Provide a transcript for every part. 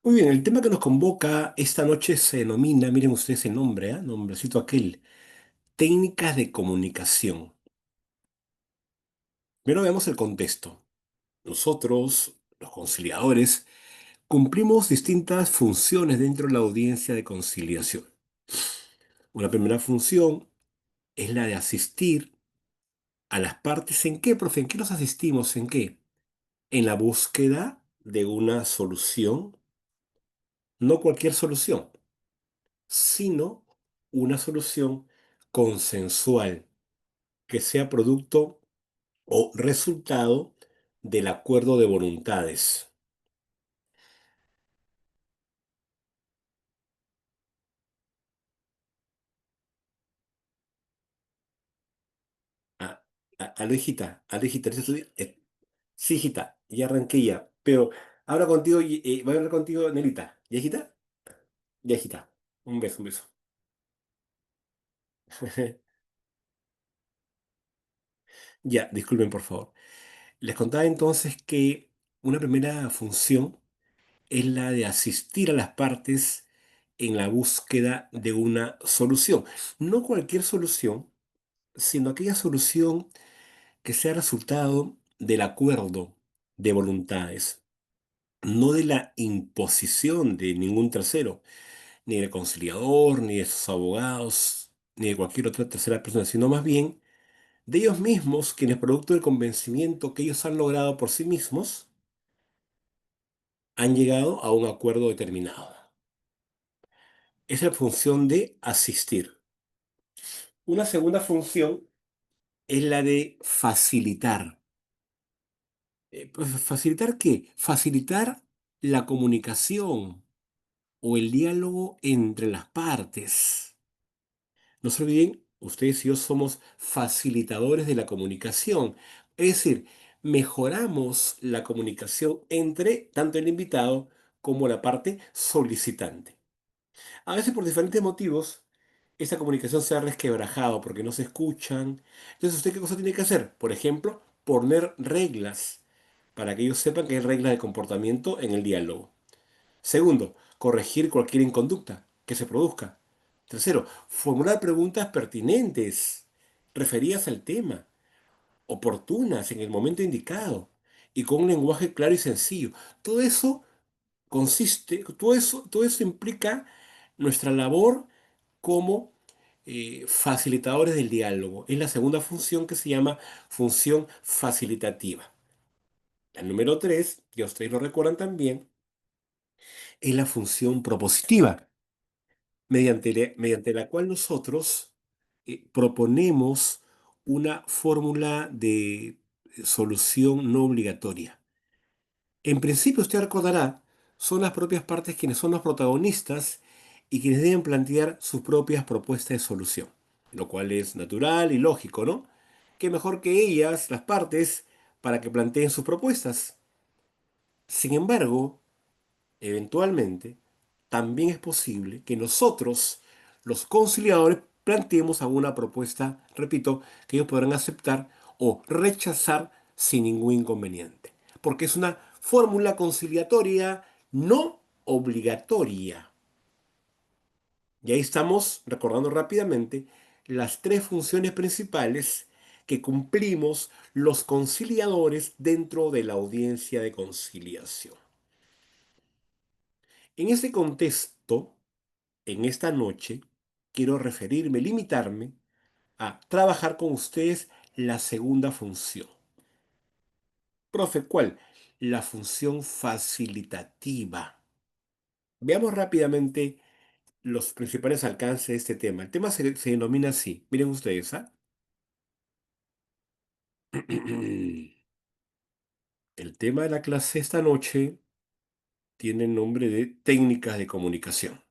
Muy bien, el tema que nos convoca esta noche se denomina, miren ustedes el nombre, nombrecito aquel, técnicas de comunicación. Primero veamos el contexto. Nosotros, los conciliadores, cumplimos distintas funciones dentro de la audiencia de conciliación. Una primera función es la de asistir a las partes. ¿En qué, profe? ¿En qué nos asistimos? ¿En qué? En la búsqueda de una solución, no cualquier solución, sino una solución consensual que sea producto o resultado del acuerdo de voluntades. Ah, aló, hijita, aló, hijita, sí, hijita, ya arranqué ya, pero habla contigo, voy a hablar contigo, Nelita. ¿Ya, hijita? Ya, hijita. Un beso, un beso. Ya, disculpen, por favor. Les contaba entonces que una primera función es la de asistir a las partes en la búsqueda de una solución. No cualquier solución, sino aquella solución que sea resultado del acuerdo de voluntades, no de la imposición de ningún tercero, ni del conciliador, ni de sus abogados, ni de cualquier otra tercera persona, sino más bien de ellos mismos, quienes producto del convencimiento que ellos han logrado por sí mismos, han llegado a un acuerdo determinado. Esa es la función de asistir. Una segunda función es la de facilitar. Pues, ¿facilitar qué? Facilitar la comunicación o el diálogo entre las partes. No se olviden, ustedes y yo somos facilitadores de la comunicación. Es decir, mejoramos la comunicación entre tanto el invitado como la parte solicitante. A veces por diferentes motivos, esta comunicación se ha resquebrajado porque no se escuchan. Entonces, ¿usted qué cosa tiene que hacer? Por ejemplo, poner reglas para que ellos sepan que hay reglas de comportamiento en el diálogo. Segundo, corregir cualquier inconducta que se produzca. Tercero, formular preguntas pertinentes, referidas al tema, oportunas en el momento indicado y con un lenguaje claro y sencillo. Todo eso todo eso implica nuestra labor como facilitadores del diálogo. Es la segunda función que se llama función facilitativa. La número tres, que ustedes lo recuerdan también, es la función propositiva, mediante la cual nosotros proponemos una fórmula de solución no obligatoria. En principio, usted recordará, son las propias partes quienes son los protagonistas y quienes deben plantear sus propias propuestas de solución, lo cual es natural y lógico, ¿no? ¿Qué mejor que ellas, las partes, para que planteen sus propuestas? Sin embargo, eventualmente, también es posible que nosotros, los conciliadores, planteemos alguna propuesta, repito, que ellos podrán aceptar o rechazar sin ningún inconveniente. Porque es una fórmula conciliatoria no obligatoria. Y ahí estamos recordando rápidamente las tres funciones principales que cumplimos los conciliadores dentro de la audiencia de conciliación. En ese contexto, en esta noche, quiero referirme, limitarme a trabajar con ustedes la segunda función. Profe, ¿cuál? La función facilitativa. Veamos rápidamente los principales alcances de este tema. El tema se denomina así. Miren ustedes, ¿ah? El tema de la clase esta noche tiene el nombre de técnicas de comunicación.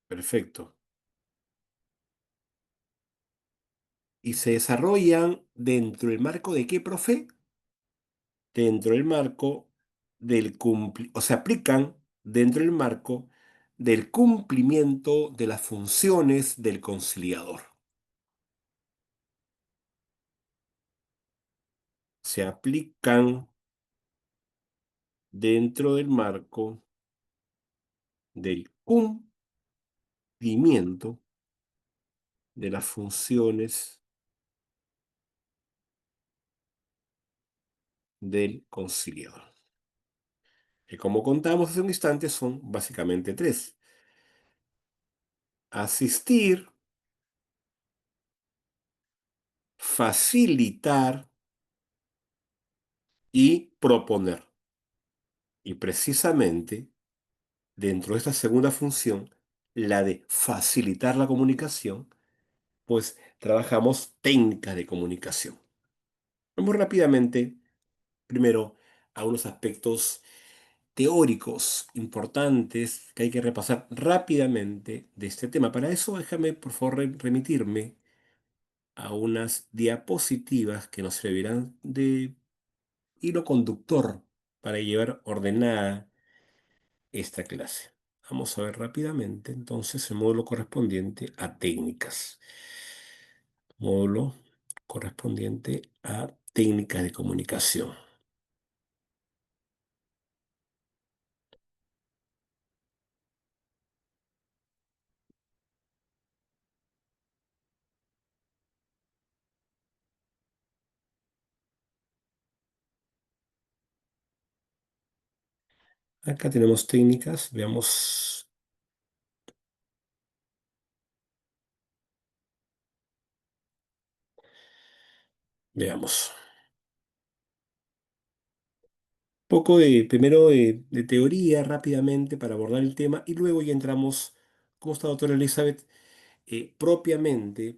Perfecto. ¿Y se desarrollan dentro del marco de qué, profe? Dentro del marco o se aplican dentro del marco del cumplimiento de las funciones del conciliador. se aplican dentro del marco del cumplimiento de las funciones del conciliador. Que como contamos hace un instante son básicamente tres. Asistir, facilitar y proponer. Y precisamente dentro de esta segunda función, la de facilitar la comunicación, pues trabajamos técnicas de comunicación. Vamos rápidamente, primero, a unos aspectos teóricos importantes que hay que repasar rápidamente de este tema. Para eso, déjame, por favor, remitirme a unas diapositivas que nos servirán de hilo conductor para llevar ordenada esta clase. Vamos a ver rápidamente entonces el módulo correspondiente a técnicas. Módulo correspondiente a técnicas de comunicación. Acá tenemos técnicas, veamos, veamos. Poco de, primero de teoría rápidamente para abordar el tema y luego ya entramos, ¿cómo está, doctora Elizabeth? Propiamente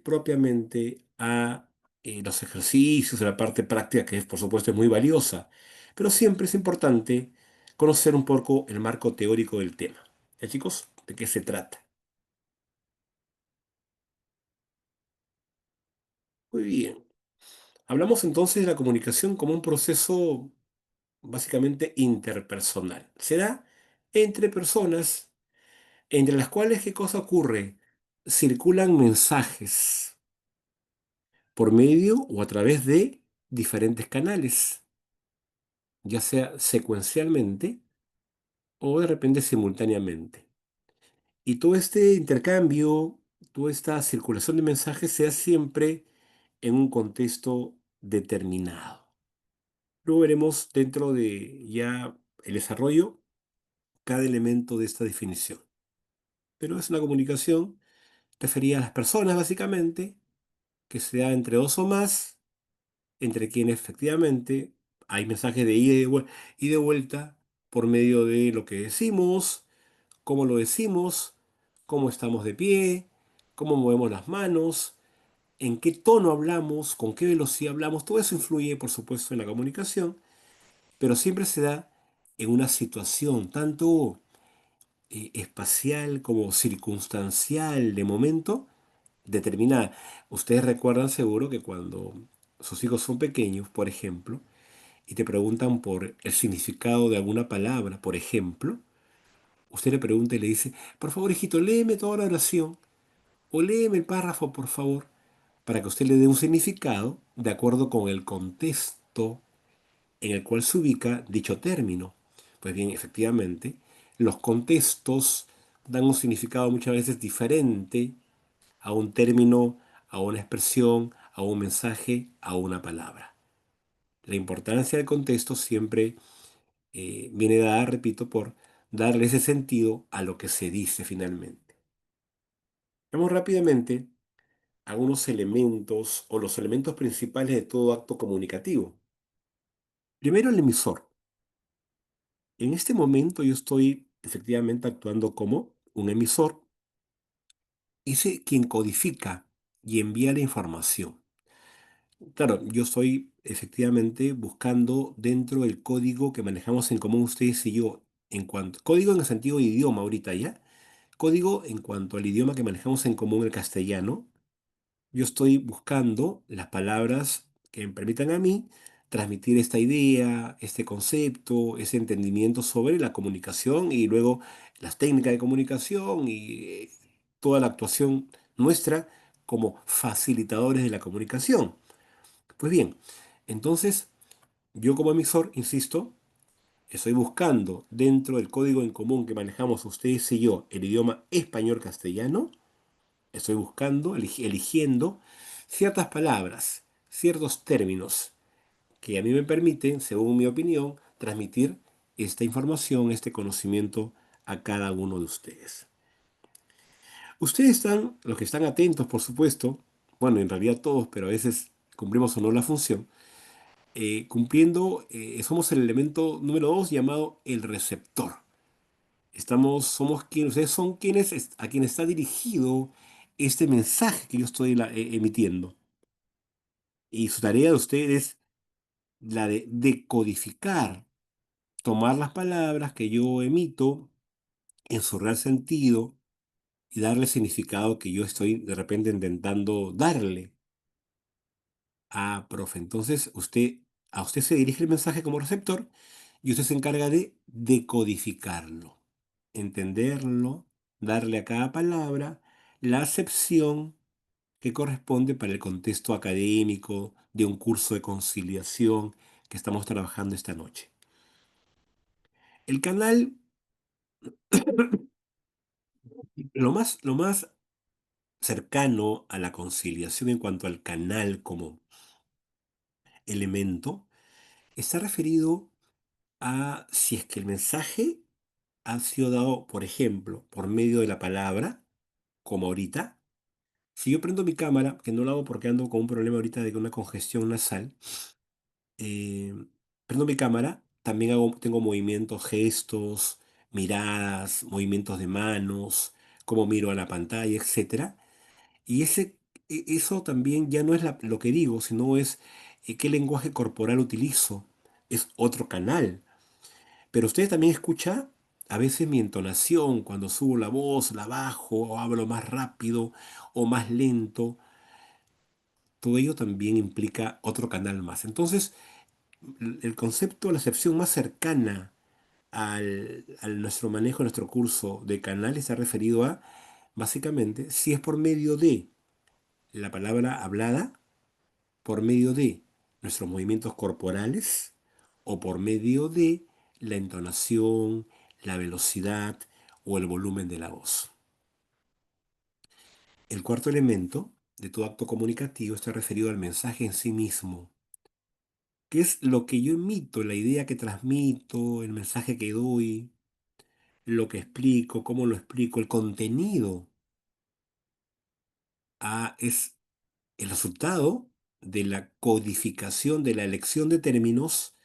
a los ejercicios, a la parte práctica, que es, por supuesto, es muy valiosa. Pero siempre es importante conocer un poco el marco teórico del tema. ¿Ya, chicos? ¿De qué se trata? Muy bien. Hablamos entonces de la comunicación como un proceso básicamente interpersonal. Se da entre personas entre las cuales, ¿qué cosa ocurre? Circulan mensajes por medio o a través de diferentes canales, ya sea secuencialmente o de repente simultáneamente. Y todo este intercambio, toda esta circulación de mensajes se da siempre en un contexto determinado. Luego veremos dentro de ya el desarrollo cada elemento de esta definición. Pero es una comunicación referida a las personas básicamente, que se da entre dos o más, entre quienes efectivamente hay mensajes de ida y de vuelta por medio de lo que decimos, cómo lo decimos, cómo estamos de pie, cómo movemos las manos, en qué tono hablamos, con qué velocidad hablamos. Todo eso influye, por supuesto, en la comunicación, pero siempre se da en una situación tanto espacial como circunstancial de momento determinada. Ustedes recuerdan seguro que cuando sus hijos son pequeños, por ejemplo, y te preguntan por el significado de alguna palabra, por ejemplo, usted le pregunta y le dice, por favor, hijito, léeme toda la oración o léeme el párrafo, por favor, para que usted le dé un significado de acuerdo con el contexto en el cual se ubica dicho término. Pues bien, efectivamente, los contextos dan un significado muchas veces diferente a un término, a una expresión, a un mensaje, a una palabra. La importancia del contexto siempre viene dada, repito, por darle ese sentido a lo que se dice finalmente. Vamos rápidamente a unos elementos o los elementos principales de todo acto comunicativo. Primero, el emisor. En este momento yo estoy efectivamente actuando como un emisor, es quien codifica y envía la información. Claro, yo estoy efectivamente buscando dentro del código que manejamos en común ustedes y yo, en cuanto, código en el sentido de idioma ahorita ya, código en cuanto al idioma que manejamos en común el castellano, yo estoy buscando las palabras que me permitan a mí transmitir esta idea, este concepto, ese entendimiento sobre la comunicación y luego las técnicas de comunicación y toda la actuación nuestra como facilitadores de la comunicación. Pues bien, entonces Yo como emisor, insisto, estoy buscando dentro del código en común que manejamos ustedes y yo, el idioma español-castellano, estoy buscando, eligiendo ciertas palabras, ciertos términos que a mí me permiten, según mi opinión, transmitir esta información, este conocimiento a cada uno de ustedes. Ustedes están, los que están atentos, por supuesto, bueno, en realidad todos, pero a veces cumplimos o no la función, somos el elemento número dos llamado el receptor. Somos quienes, ustedes son quienes, a quien está dirigido este mensaje que yo estoy emitiendo. Y su tarea de ustedes es la de decodificar, tomar las palabras que yo emito en su real sentido y darle el significado que yo estoy de repente intentando darle. Ah, profe, entonces a usted se dirige el mensaje como receptor y usted se encarga de decodificarlo, entenderlo, darle a cada palabra la acepción que corresponde para el contexto académico de un curso de conciliación que estamos trabajando esta noche. El canal, lo más cercano a la conciliación en cuanto al canal como elemento, está referido a si es que el mensaje ha sido dado, por ejemplo, por medio de la palabra, como ahorita. Si yo prendo mi cámara, que no lo hago porque ando con un problema ahorita de una congestión nasal, eh, prendo mi cámara, también tengo movimientos, gestos, miradas, movimientos de manos, cómo miro a la pantalla, etcétera. Y eso también ya no es lo que digo, sino es qué lenguaje corporal utilizo. Es otro canal. Pero usted también escucha a veces mi entonación, cuando subo la voz, la bajo, o hablo más rápido o más lento. Todo ello también implica otro canal más. Entonces, el concepto, la acepción más cercana al nuestro manejo, nuestro curso de canales, está referido a, básicamente, si es por medio de la palabra hablada, por medio de nuestros movimientos corporales o por medio de la entonación, la velocidad o el volumen de la voz. El cuarto elemento de todo acto comunicativo está referido al mensaje en sí mismo, que es lo que yo emito, la idea que transmito, el mensaje que doy, lo que explico, cómo lo explico, el contenido. Es el resultado de la codificación, de la elección de términos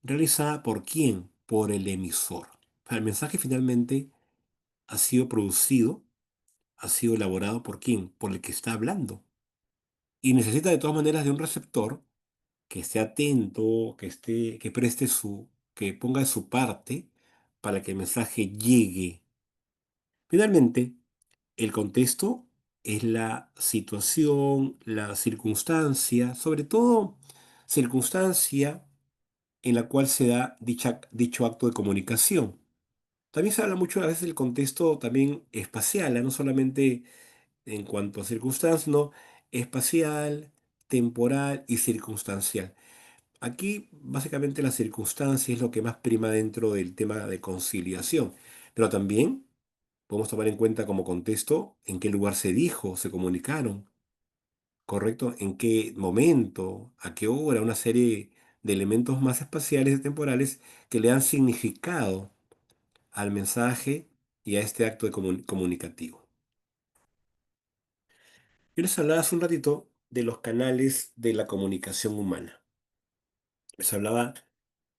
realizada por quién, por el emisor. El mensaje finalmente ha sido producido, ha sido elaborado por quién, por el que está hablando. Y necesita de todas maneras de un receptor que esté atento, que ponga de su parte para que el mensaje llegue. Finalmente, el contexto es la situación, la circunstancia, sobre todo circunstancia en la cual se da dicho acto de comunicación. También se habla mucho a veces del contexto también espacial, no solamente en cuanto a circunstancias, no, espacial, temporal y circunstancial. Aquí básicamente la circunstancia es lo que más prima dentro del tema de conciliación, pero también podemos tomar en cuenta como contexto en qué lugar se dijo, se comunicaron, ¿correcto? En qué momento, a qué hora, una serie de elementos más espaciales y temporales que le dan significado al mensaje y a este acto de comunicativo. Yo les hablaba hace un ratito de los canales de la comunicación humana. Les hablaba,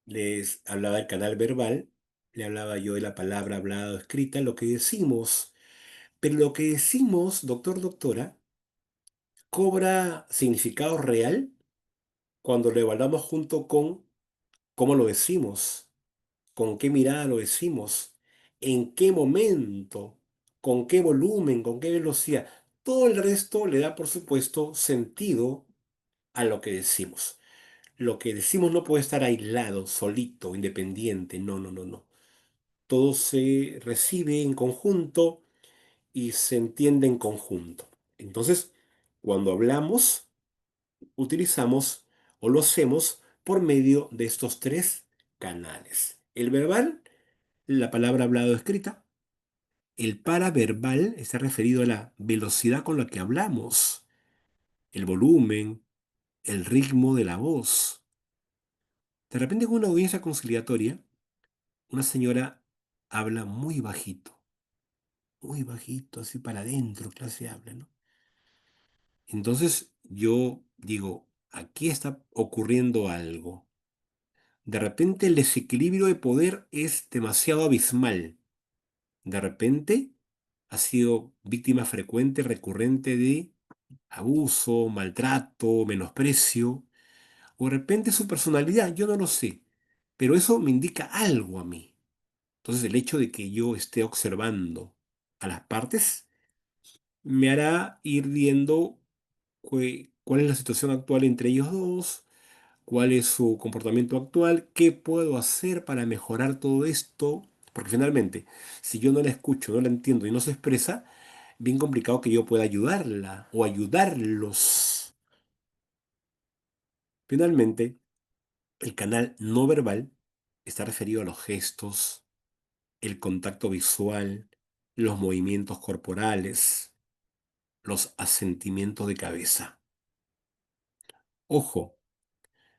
les hablaba del canal verbal, le hablaba yo de la palabra hablada o escrita, lo que decimos, pero lo que decimos, doctor, doctora, cobra significado real cuando lo evaluamos junto con cómo lo decimos, con qué mirada lo decimos, en qué momento, con qué volumen, con qué velocidad. Todo el resto le da, por supuesto, sentido a lo que decimos. Lo que decimos no puede estar aislado, solito, independiente. No, no, no, no. Todo se recibe en conjunto y se entiende en conjunto. Entonces, cuando hablamos, utilizamos o lo hacemos por medio de estos tres canales. El verbal, la palabra hablada o escrita. El paraverbal está referido a la velocidad con la que hablamos, el volumen, el ritmo de la voz. De repente en una audiencia conciliatoria, una señora habla muy bajito, así para adentro, clase habla, ¿no? Entonces yo digo, aquí está ocurriendo algo. De repente el desequilibrio de poder es demasiado abismal. De repente ha sido víctima frecuente, recurrente de abuso, maltrato, menosprecio, o de repente su personalidad, yo no lo sé, pero eso me indica algo a mí. Entonces el hecho de que yo esté observando a las partes me hará ir viendo cuál es la situación actual entre ellos dos, cuál es su comportamiento actual, qué puedo hacer para mejorar todo esto, porque finalmente, si yo no la escucho, no la entiendo y no se expresa, bien complicado que yo pueda ayudarla o ayudarlos. Finalmente, el canal no verbal está referido a los gestos, el contacto visual, los movimientos corporales, los asentimientos de cabeza. Ojo,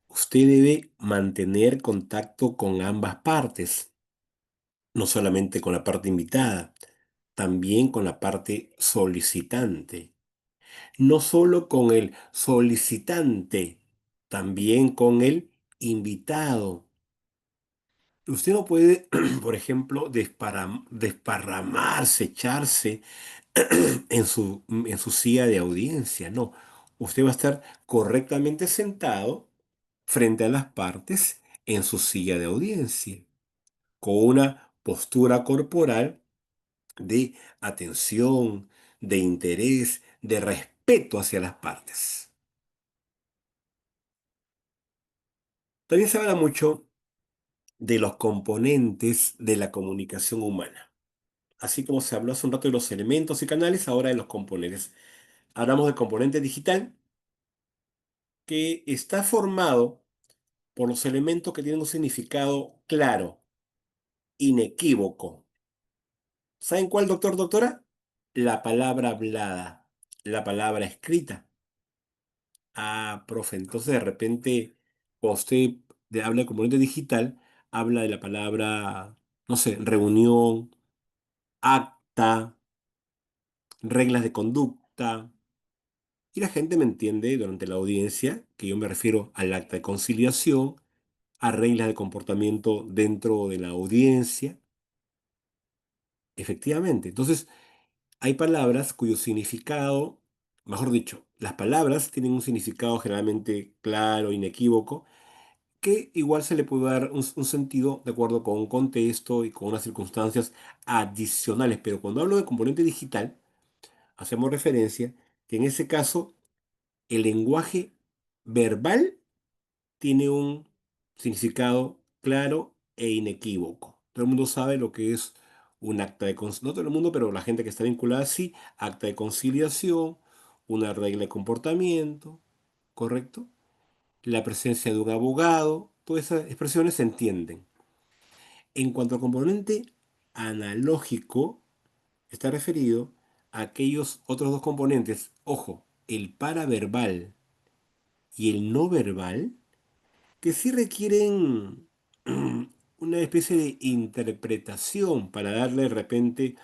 usted debe mantener contacto con ambas partes, no solamente con la parte invitada, también con la parte solicitante. No solo con el solicitante, también con el invitado. Usted no puede, por ejemplo, desparramarse, echarse en su silla de audiencia. No, usted va a estar correctamente sentado frente a las partes en su silla de audiencia, con una postura corporal de atención, de interés, de respeto hacia las partes. También se habla mucho de los componentes de la comunicación humana. Así como se habló hace un rato de los elementos y canales, ahora de los componentes. Hablamos del componente digital, que está formado por los elementos que tienen un significado claro, inequívoco. ¿Saben cuál, doctor, doctora? La palabra hablada, la palabra escrita. Ah, profe, entonces de repente, cuando usted habla de componente digital, habla de la palabra, no sé, reunión, acta, reglas de conducta. Y la gente me entiende durante la audiencia que yo me refiero al acta de conciliación, a reglas de comportamiento dentro de la audiencia. Efectivamente. Entonces, hay palabras cuyo significado, mejor dicho, las palabras tienen un significado generalmente claro, inequívoco, que igual se le puede dar un sentido de acuerdo con un contexto y con unas circunstancias adicionales. Pero cuando hablo de componente digital, hacemos referencia que en ese caso el lenguaje verbal tiene un significado claro e inequívoco. Todo el mundo sabe lo que es un acta de conciliación, no todo el mundo, pero la gente que está vinculada sí, acta de conciliación, una regla de comportamiento, ¿correcto? La presencia de un abogado, todas esas expresiones se entienden. En cuanto al componente analógico, está referido a aquellos otros dos componentes, ojo, el paraverbal y el no verbal, que sí requieren una especie de interpretación para darle de repente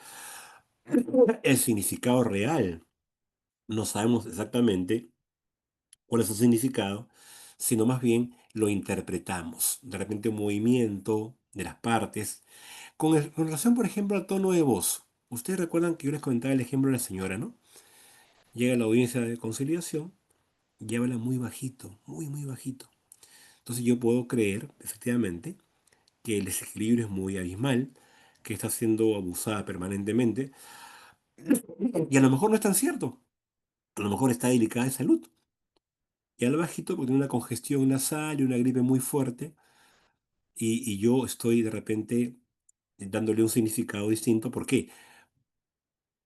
el significado real. No sabemos exactamente cuál es su significado, sino más bien lo interpretamos. De repente un movimiento de las partes. Con relación, por ejemplo, al tono de voz. Ustedes recuerdan que yo les comentaba el ejemplo de la señora, ¿no? Llega a la audiencia de conciliación y habla muy bajito, muy bajito. Entonces yo puedo creer, efectivamente, que el desequilibrio es muy abismal, que está siendo abusada permanentemente, y a lo mejor no es tan cierto, a lo mejor está delicada de salud, y al bajito porque tiene una congestión nasal y una gripe muy fuerte, y yo estoy de repente dándole un significado distinto. ¿Por qué?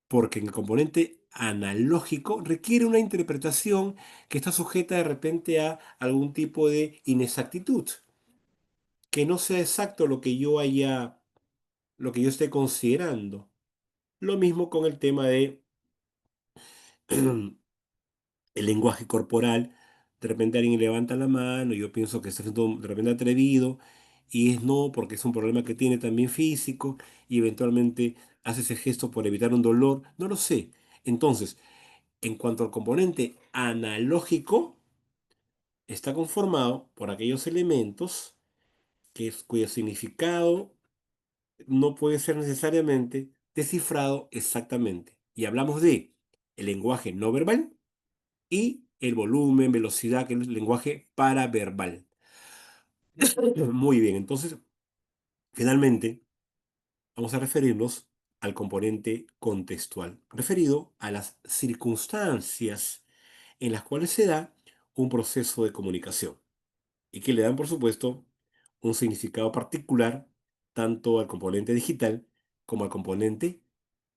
Porque en el componente analógico requiere una interpretación que está sujeta de repente a algún tipo de inexactitud, que no sea exacto lo que yo esté considerando. Lo mismo con el tema de el lenguaje corporal. De repente alguien levanta la mano y yo pienso que está siendo de repente atrevido y es no, porque es un problema que tiene también físico y eventualmente hace ese gesto por evitar un dolor. No lo sé. Entonces, en cuanto al componente analógico, está conformado por aquellos elementos cuyo significado no puede ser necesariamente descifrado exactamente. Y hablamos de el lenguaje no verbal y el volumen, velocidad, que es el lenguaje paraverbal. Muy bien, entonces, finalmente, vamos a referirnos al componente contextual, referido a las circunstancias en las cuales se da un proceso de comunicación y que le dan, por supuesto, un significado particular tanto al componente digital como al componente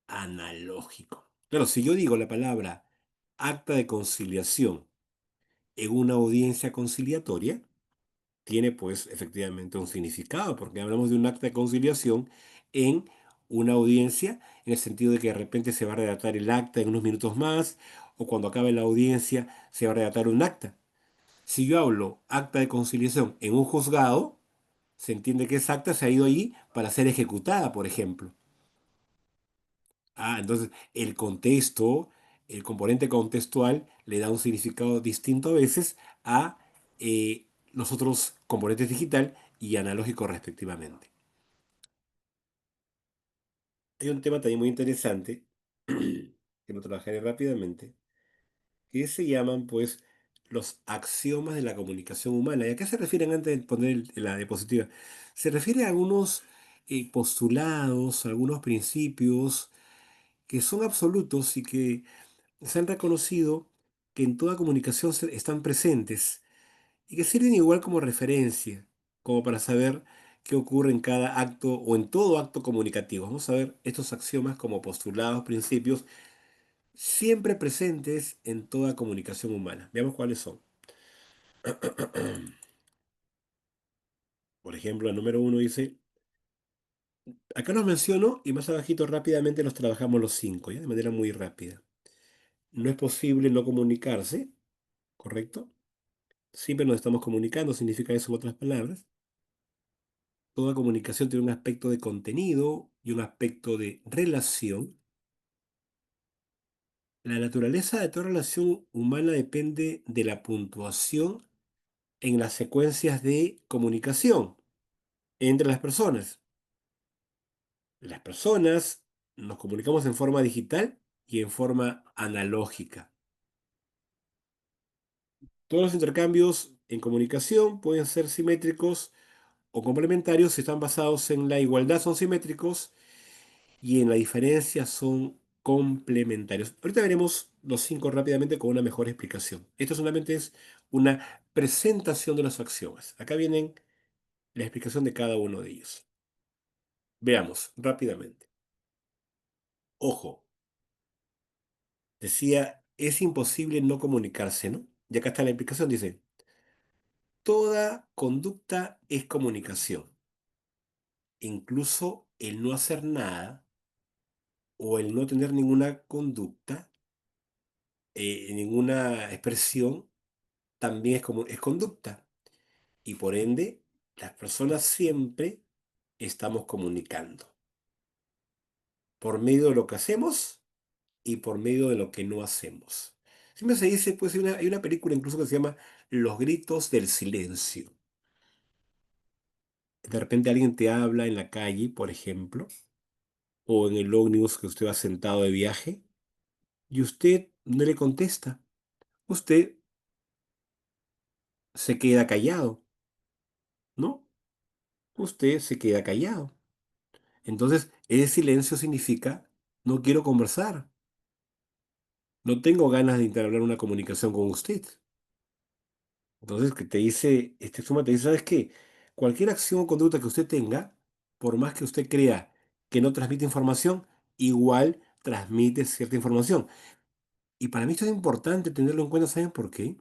analógico. Claro, si yo digo la palabra acta de conciliación en una audiencia conciliatoria, tiene pues efectivamente un significado, porque hablamos de un acta de conciliación en una audiencia, en el sentido de que de repente se va a redactar el acta en unos minutos más, o cuando acabe la audiencia se va a redactar un acta. Si yo hablo acta de conciliación en un juzgado, se entiende que esa acta se ha ido allí para ser ejecutada, por ejemplo. Entonces el contexto, el componente contextual le da un significado distinto a veces a los otros componentes digital y analógico respectivamente. Hay un tema también muy interesante que lo trabajaré rápidamente, que se llaman pues los axiomas de la comunicación humana. ¿Y a qué se refieren antes de poner la diapositiva? Se refiere a algunos postulados, algunos principios que son absolutos y que se han reconocido que en toda comunicación están presentes y que sirven igual como referencia, como para saber qué ocurre en cada acto o en todo acto comunicativo. Vamos a ver estos axiomas como postulados, principios, siempre presentes en toda comunicación humana. Veamos cuáles son. Por ejemplo, el número uno dice, acá los menciono y más abajito rápidamente los trabajamos los cinco, ¿ya? De manera muy rápida. No es posible no comunicarse, ¿correcto? Siempre nos estamos comunicando, significa eso en otras palabras. Toda comunicación tiene un aspecto de contenido y un aspecto de relación. La naturaleza de toda relación humana depende de la puntuación en las secuencias de comunicación entre las personas. Las personas nos comunicamos en forma digital y en forma analógica. Todos los intercambios en comunicación pueden ser simétricos o complementarios si están basados en la igualdad, son simétricos y en la diferencia son complementarios. Ahorita veremos los cinco rápidamente con una mejor explicación. Esto solamente es una presentación de los axiomas. Acá vienen la explicación de cada uno de ellos. Veamos rápidamente. Ojo, decía, es imposible no comunicarse, ¿no? Y acá está la explicación, dice, toda conducta es comunicación, incluso el no hacer nada o el no tener ninguna conducta, ninguna expresión, también es conducta. Y por ende, las personas siempre estamos comunicando por medio de lo que hacemos y por medio de lo que no hacemos. Siempre se dice, pues hay una película incluso que se llama Los gritos del silencio. De repente alguien te habla en la calle, por ejemplo, o en el ómnibus que usted va sentado de viaje, y usted no le contesta. Usted se queda callado, ¿no? Usted se queda callado. Entonces, ese silencio significa no quiero conversar, no tengo ganas de entablar una comunicación con usted. Entonces, que te dice, este suma te dice, ¿sabes qué? Cualquier acción o conducta que usted tenga, por más que usted crea que no transmite información, igual transmite cierta información. Y para mí esto es importante tenerlo en cuenta, ¿saben por qué?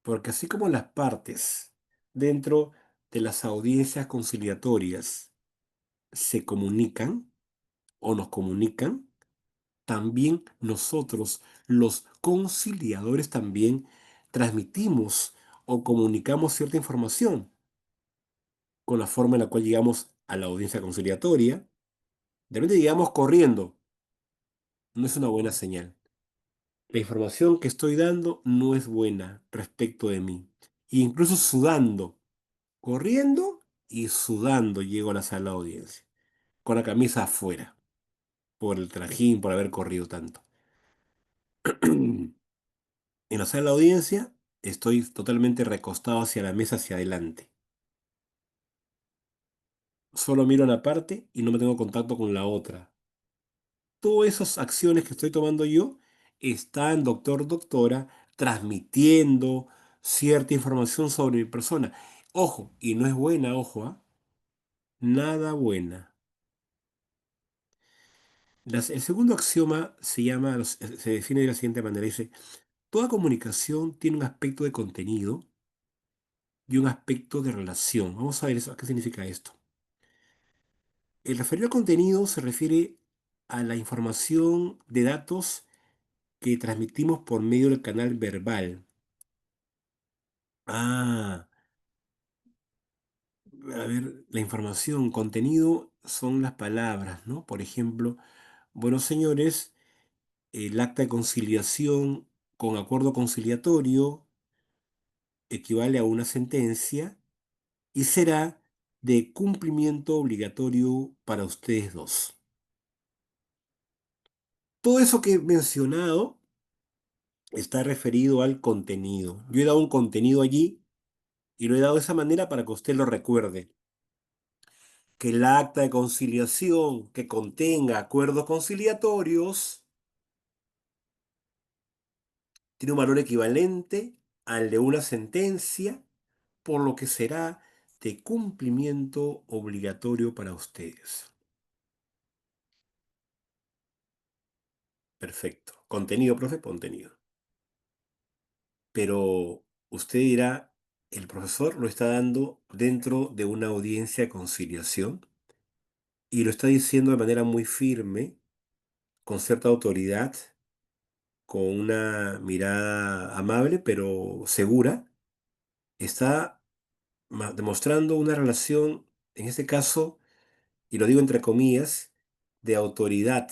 Porque así como las partes dentro de las audiencias conciliatorias se comunican o nos comunican, también nosotros, los conciliadores, también transmitimos o comunicamos cierta información con la forma en la cual llegamos a la audiencia conciliatoria. De repente llegamos corriendo, no es una buena señal. La información que estoy dando no es buena respecto de mí. E incluso sudando, corriendo y sudando llego a la sala de audiencia, con la camisa afuera, por el trajín, por haber corrido tanto. En la sala de audiencia estoy totalmente recostado hacia la mesa, hacia adelante. Solo miro una parte y no me tengo contacto con la otra. Todas esas acciones que estoy tomando yo están, doctor, doctora, transmitiendo cierta información sobre mi persona. Ojo, y no es buena, ojo, ¿ah? Nada buena. El segundo axioma se define de la siguiente manera. Dice, toda comunicación tiene un aspecto de contenido y un aspecto de relación. Vamos a ver eso, ¿qué significa esto? El referido a contenido se refiere a la información de datos que transmitimos por medio del canal verbal. Ah, a ver, la información, contenido son las palabras, ¿no? Por ejemplo, bueno, señores, el acta de conciliación con acuerdo conciliatorio equivale a una sentencia y será de cumplimiento obligatorio para ustedes dos. Todo eso que he mencionado está referido al contenido. Yo he dado un contenido allí y lo he dado de esa manera para que usted lo recuerde. Que el acta de conciliación que contenga acuerdos conciliatorios tiene un valor equivalente al de una sentencia, por lo que será de cumplimiento obligatorio para ustedes. Perfecto. Contenido, profe, contenido. Pero usted dirá, el profesor lo está dando dentro de una audiencia de conciliación y lo está diciendo de manera muy firme, con cierta autoridad, con una mirada amable pero segura. Está demostrando una relación, en este caso, y lo digo entre comillas, de autoridad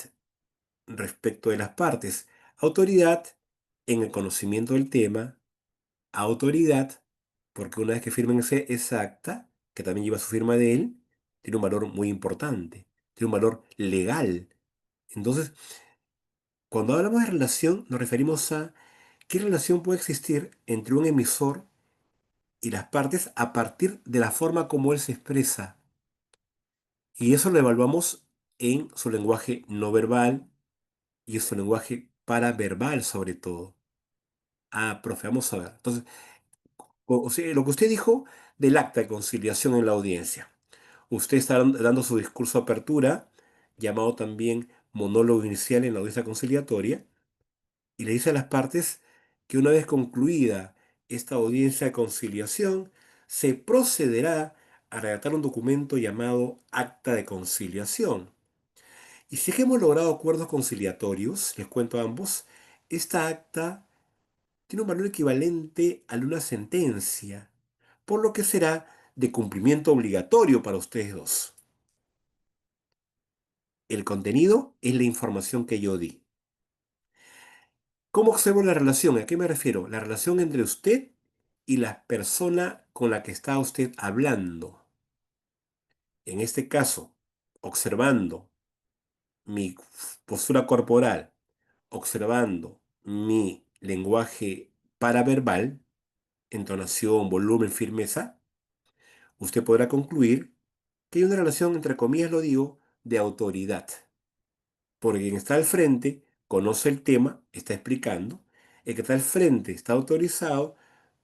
respecto de las partes. Autoridad en el conocimiento del tema, autoridad, porque una vez que firmen esa acta, que también lleva su firma de él, tiene un valor muy importante, tiene un valor legal. Entonces, cuando hablamos de relación, nos referimos a qué relación puede existir entre un emisor y las partes a partir de la forma como él se expresa. Y eso lo evaluamos en su lenguaje no verbal y en su lenguaje paraverbal sobre todo. Ah, profe, vamos a ver. Entonces, o sea, lo que usted dijo del acta de conciliación en la audiencia. Usted está dando su discurso de apertura, llamado también monólogo inicial en la audiencia conciliatoria, y le dice a las partes que una vez concluida esta audiencia de conciliación, se procederá a redactar un documento llamado acta de conciliación. Y si es que hemos logrado acuerdos conciliatorios, les cuento a ambos, esta acta tiene un valor equivalente a una sentencia, por lo que será de cumplimiento obligatorio para ustedes dos. El contenido es la información que yo di. ¿Cómo observo la relación? ¿A qué me refiero? La relación entre usted y la persona con la que está usted hablando. En este caso, observando mi postura corporal, observando mi lenguaje paraverbal, entonación, volumen, firmeza, usted podrá concluir que hay una relación, entre comillas lo digo, de autoridad. Porque quien está al frente conoce el tema, está explicando, el que está al frente está autorizado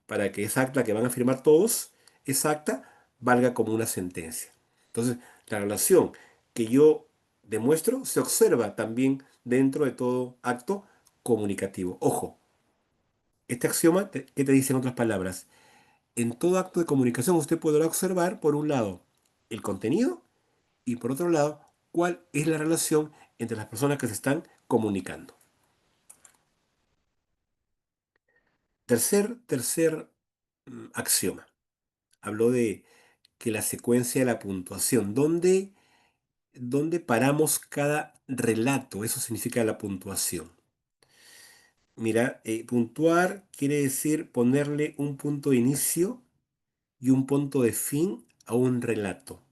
para que esa acta que van a firmar todos, esa acta valga como una sentencia. Entonces, la relación que yo demuestro se observa también dentro de todo acto comunicativo. Ojo, este axioma, ¿qué te dice en otras palabras? En todo acto de comunicación usted podrá observar, por un lado, el contenido y por otro lado, cuál es la relación entre las personas que se están comunicando. Tercer axioma. Habló de que la secuencia de la puntuación, ¿dónde paramos cada relato? Eso significa la puntuación. Mira, puntuar quiere decir ponerle un punto de inicio y un punto de fin a un relato.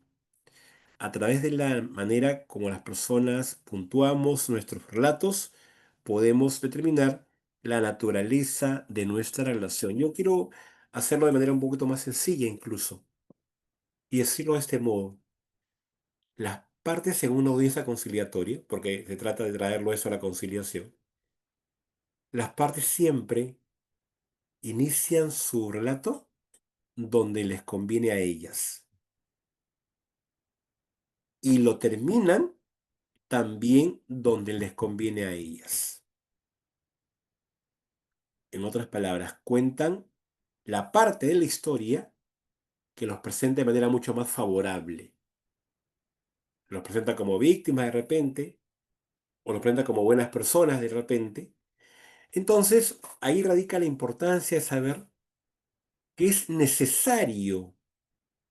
A través de la manera como las personas puntuamos nuestros relatos, podemos determinar la naturaleza de nuestra relación. Yo quiero hacerlo de manera un poquito más sencilla incluso, y decirlo de este modo. Las partes en una audiencia conciliatoria, porque se trata de traerlo eso a la conciliación, las partes siempre inician su relato donde les conviene a ellas y lo terminan también donde les conviene a ellas. En otras palabras, cuentan la parte de la historia que los presenta de manera mucho más favorable. Los presenta como víctimas de repente, o los presenta como buenas personas de repente. Entonces, ahí radica la importancia de saber que es necesario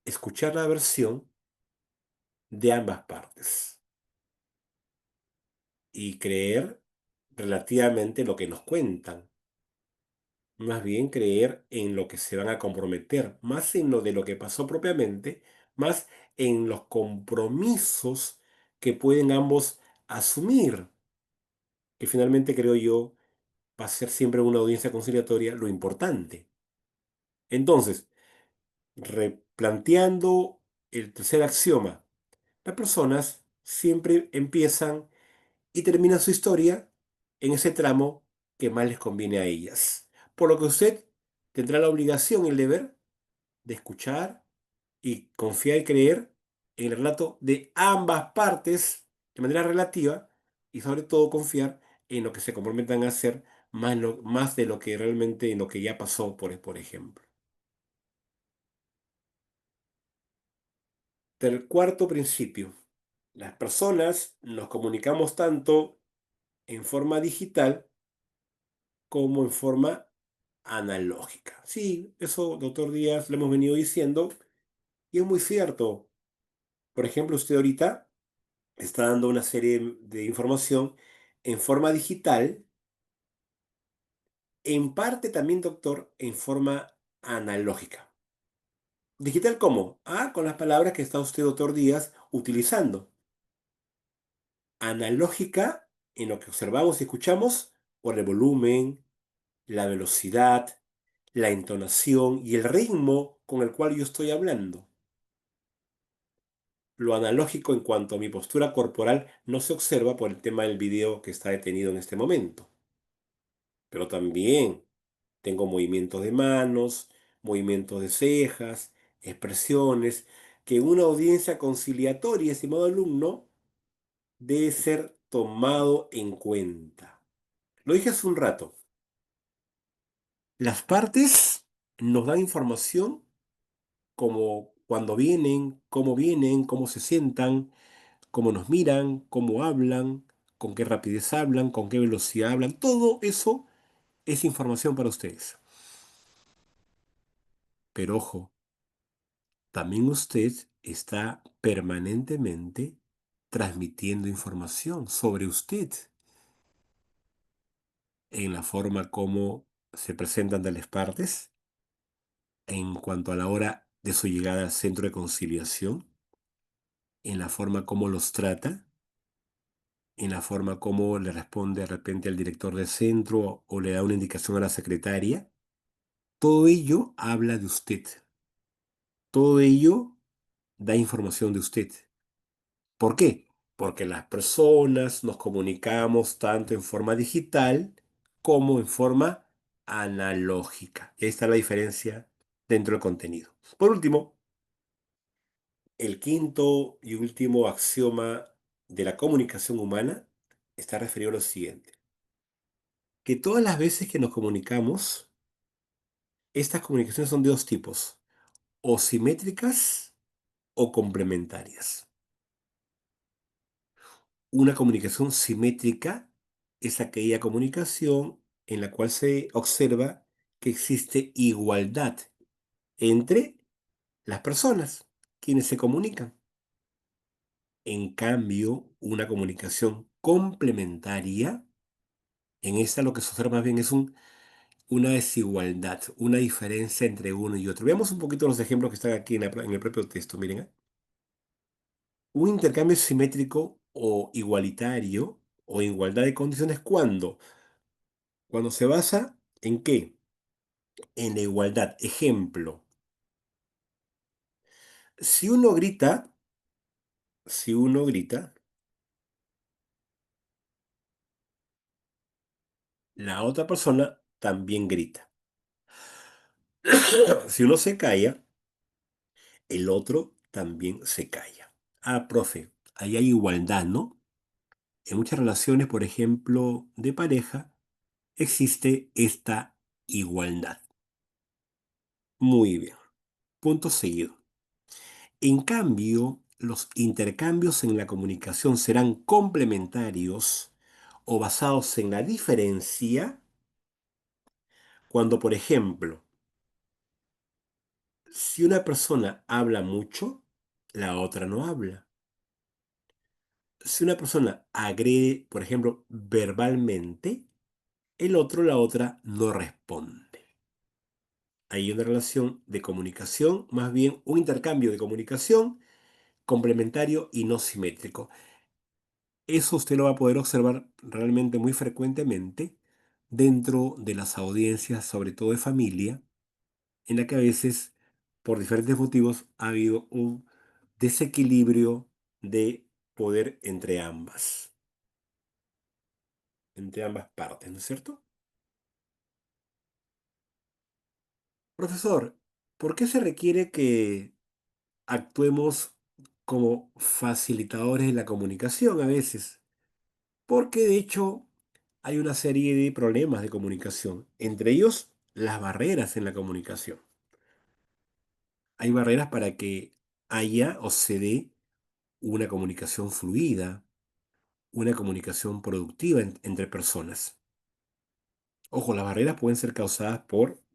escuchar la versión de ambas partes y creer relativamente lo que nos cuentan. Más bien creer en lo que se van a comprometer, más en lo de lo que pasó propiamente, más en los compromisos que pueden ambos asumir, que finalmente creo yo va a ser siempre una audiencia conciliatoria lo importante. Entonces, replanteando el tercer axioma, las personas siempre empiezan y terminan su historia en ese tramo que más les conviene a ellas. Por lo que usted tendrá la obligación y el deber de escuchar y confiar y creer en el relato de ambas partes de manera relativa y sobre todo confiar en lo que se comprometan a hacer más, más de lo que realmente en lo que ya pasó, por ejemplo. El cuarto principio. Las personas nos comunicamos tanto en forma digital como en forma analógica. Sí, eso, doctor Díaz, lo hemos venido diciendo y es muy cierto. Por ejemplo, usted ahorita está dando una serie de información en forma digital, en parte también, doctor, en forma analógica. ¿Digital cómo? Ah, con las palabras que está usted, doctor Díaz, utilizando. Analógica en lo que observamos y escuchamos por el volumen, la velocidad, la entonación y el ritmo con el cual yo estoy hablando. Lo analógico en cuanto a mi postura corporal no se observa por el tema del video que está detenido en este momento. Pero también tengo movimientos de manos, movimientos de cejas, expresiones, que en una audiencia conciliatoria, estimado alumno, debe ser tomado en cuenta. Lo dije hace un rato. Las partes nos dan información como cuando vienen, cómo se sientan, cómo nos miran, cómo hablan, con qué rapidez hablan, con qué velocidad hablan. Todo eso es información para ustedes. Pero ojo, también usted está permanentemente transmitiendo información sobre usted en la forma como se presentan tales partes, en cuanto a la hora de su llegada al centro de conciliación, en la forma como los trata, en la forma como le responde de repente al director del centro o le da una indicación a la secretaria. Todo ello habla de usted. Todo ello da información de usted. ¿Por qué? Porque las personas nos comunicamos tanto en forma digital como en forma analógica. Y ahí está la diferencia dentro del contenido. Por último, el quinto y último axioma de la comunicación humana está referido a lo siguiente. que todas las veces que nos comunicamos, estas comunicaciones son de dos tipos, o simétricas o complementarias. Una comunicación simétrica es aquella comunicación en la cual se observa que existe igualdad entre las personas, quienes se comunican. En cambio, una comunicación complementaria, en esta lo que se observa más bien es una desigualdad, una diferencia entre uno y otro. Veamos un poquito los ejemplos que están aquí en el propio texto. Miren, ¿eh? Un intercambio simétrico o igualitario o igualdad de condiciones, cuando se basa ¿en qué? En la igualdad. Ejemplo, si uno grita, si uno grita, la otra persona también grita. Si uno se calla, el otro también se calla. Ah, profe, ahí hay igualdad, ¿no? En muchas relaciones, por ejemplo, de pareja, existe esta igualdad. Muy bien. Punto seguido. En cambio, los intercambios en la comunicación serán complementarios o basados en la diferencia cuando, por ejemplo, si una persona habla mucho, la otra no habla. Si una persona agrede, por ejemplo, verbalmente, el otro, la otra, no responde. Hay una relación de comunicación, más bien un intercambio de comunicación complementario y no simétrico. Eso usted lo va a poder observar realmente muy frecuentemente dentro de las audiencias, sobre todo de familia, en la que a veces, por diferentes motivos, ha habido un desequilibrio de poder entre ambas partes, ¿no es cierto? Profesor, ¿por qué se requiere que actuemos como facilitadores de la comunicación a veces? Porque de hecho hay una serie de problemas de comunicación, entre ellos las barreras en la comunicación. Hay barreras para que haya o se dé una comunicación fluida, una comunicación productiva entre personas. Ojo, las barreras pueden ser causadas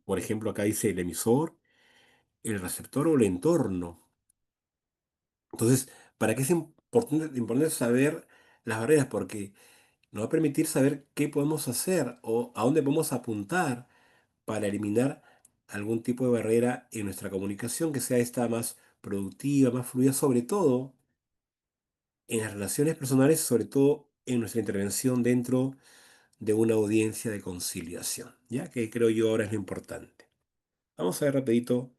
por ejemplo, acá dice el emisor, el receptor o el entorno. Entonces, ¿para qué es importante saber las barreras? Porque nos va a permitir saber qué podemos hacer o a dónde podemos apuntar para eliminar algún tipo de barrera en nuestra comunicación que sea esta más productiva, más fluida, sobre todo en las relaciones personales, sobre todo en nuestra intervención dentro de una audiencia de conciliación, ¿ya? Que creo yo ahora es lo importante. Vamos a ver rapidito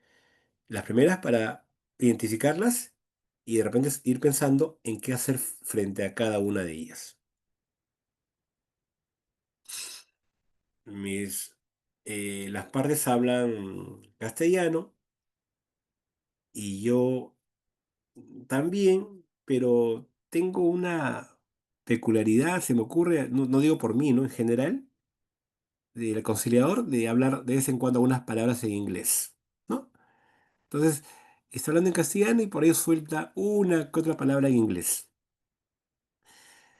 las primeras para identificarlas y de repente ir pensando en qué hacer frente a cada una de ellas. Las partes hablan castellano y yo también, pero tengo una peculiaridad, se me ocurre, no digo por mí, ¿no? En general, del conciliador, de hablar de vez en cuando algunas palabras en inglés, ¿no? Entonces, está hablando en castellano y por ahí suelta una que otra palabra en inglés.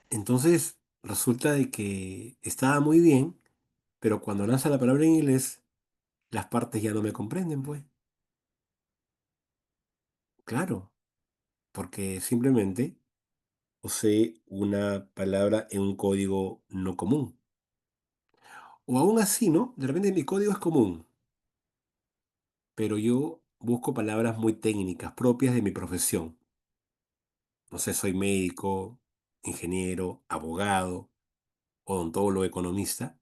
Entonces, resulta de que estaba muy bien, pero cuando lanza la palabra en inglés, las partes ya no me comprenden, pues. Claro, porque simplemente usé una palabra en un código no común. O aún así, ¿no? De repente mi código es común, pero yo busco palabras muy técnicas, propias de mi profesión. No sé, soy médico, ingeniero, abogado, odontólogo, economista,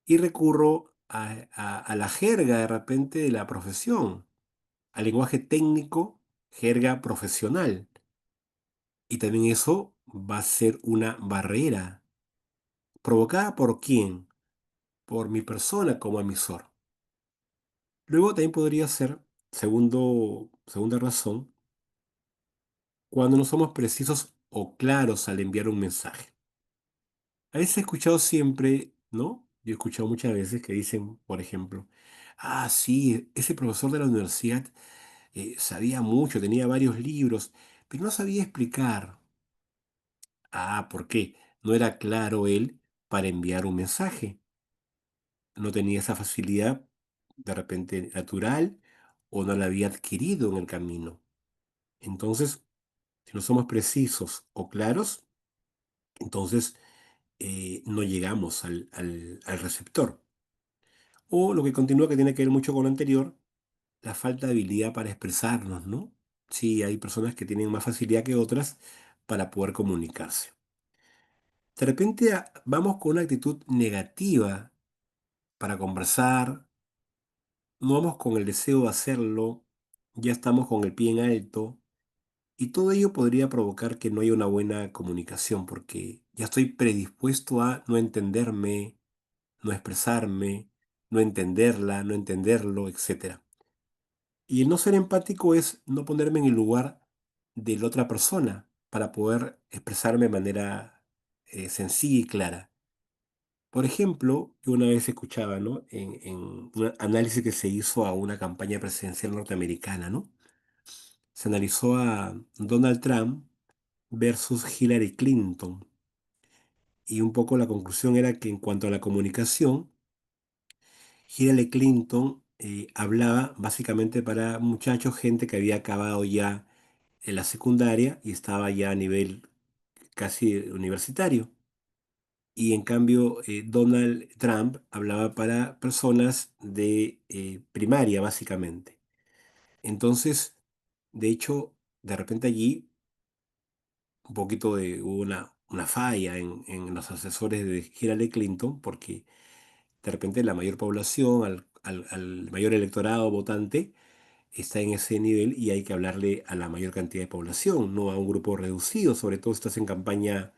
y recurro a la jerga de repente de la profesión, al lenguaje técnico, jerga profesional. Y también eso va a ser una barrera. ¿Provocada por quién? Por mi persona como emisor. Luego también podría ser, segunda razón, cuando no somos precisos o claros al enviar un mensaje. A veces he escuchado siempre, ¿no? Yo he escuchado muchas veces que dicen, por ejemplo, ah, sí, ese profesor de la universidad sabía mucho, tenía varios libros, pero no sabía explicar. Ah, ¿por qué? No era claro él para enviar un mensaje. No tenía esa facilidad de repente natural o no la había adquirido en el camino. Entonces, si no somos precisos o claros, entonces no llegamos al receptor. O lo que continúa que tiene que ver mucho con lo anterior, la falta de habilidad para expresarnos, ¿no? Sí, hay personas que tienen más facilidad que otras para poder comunicarse. De repente vamos con una actitud negativa para conversar, no vamos con el deseo de hacerlo, ya estamos con el pie en alto y todo ello podría provocar que no haya una buena comunicación porque ya estoy predispuesto a no entenderme, no expresarme, no entenderla, no entenderlo, etcétera. Y el no ser empático es no ponerme en el lugar de la otra persona para poder expresarme de manera sencilla y clara. Por ejemplo, yo una vez escuchaba, ¿no? En un análisis que se hizo a una campaña presidencial norteamericana, ¿no? Se analizó a Donald Trump versus Hillary Clinton. Y un poco la conclusión era que en cuanto a la comunicación, Hillary Clinton hablaba básicamente para muchachos, gente que había acabado ya en la secundaria y estaba ya a nivel casi universitario. Y en cambio, Donald Trump hablaba para personas de primaria, básicamente. Entonces, de hecho, de repente allí un poquito de hubo una falla en los asesores de Hillary Clinton, porque de repente la mayor población, al mayor electorado votante, está en ese nivel y hay que hablarle a la mayor cantidad de población, no a un grupo reducido, sobre todo si estás en campaña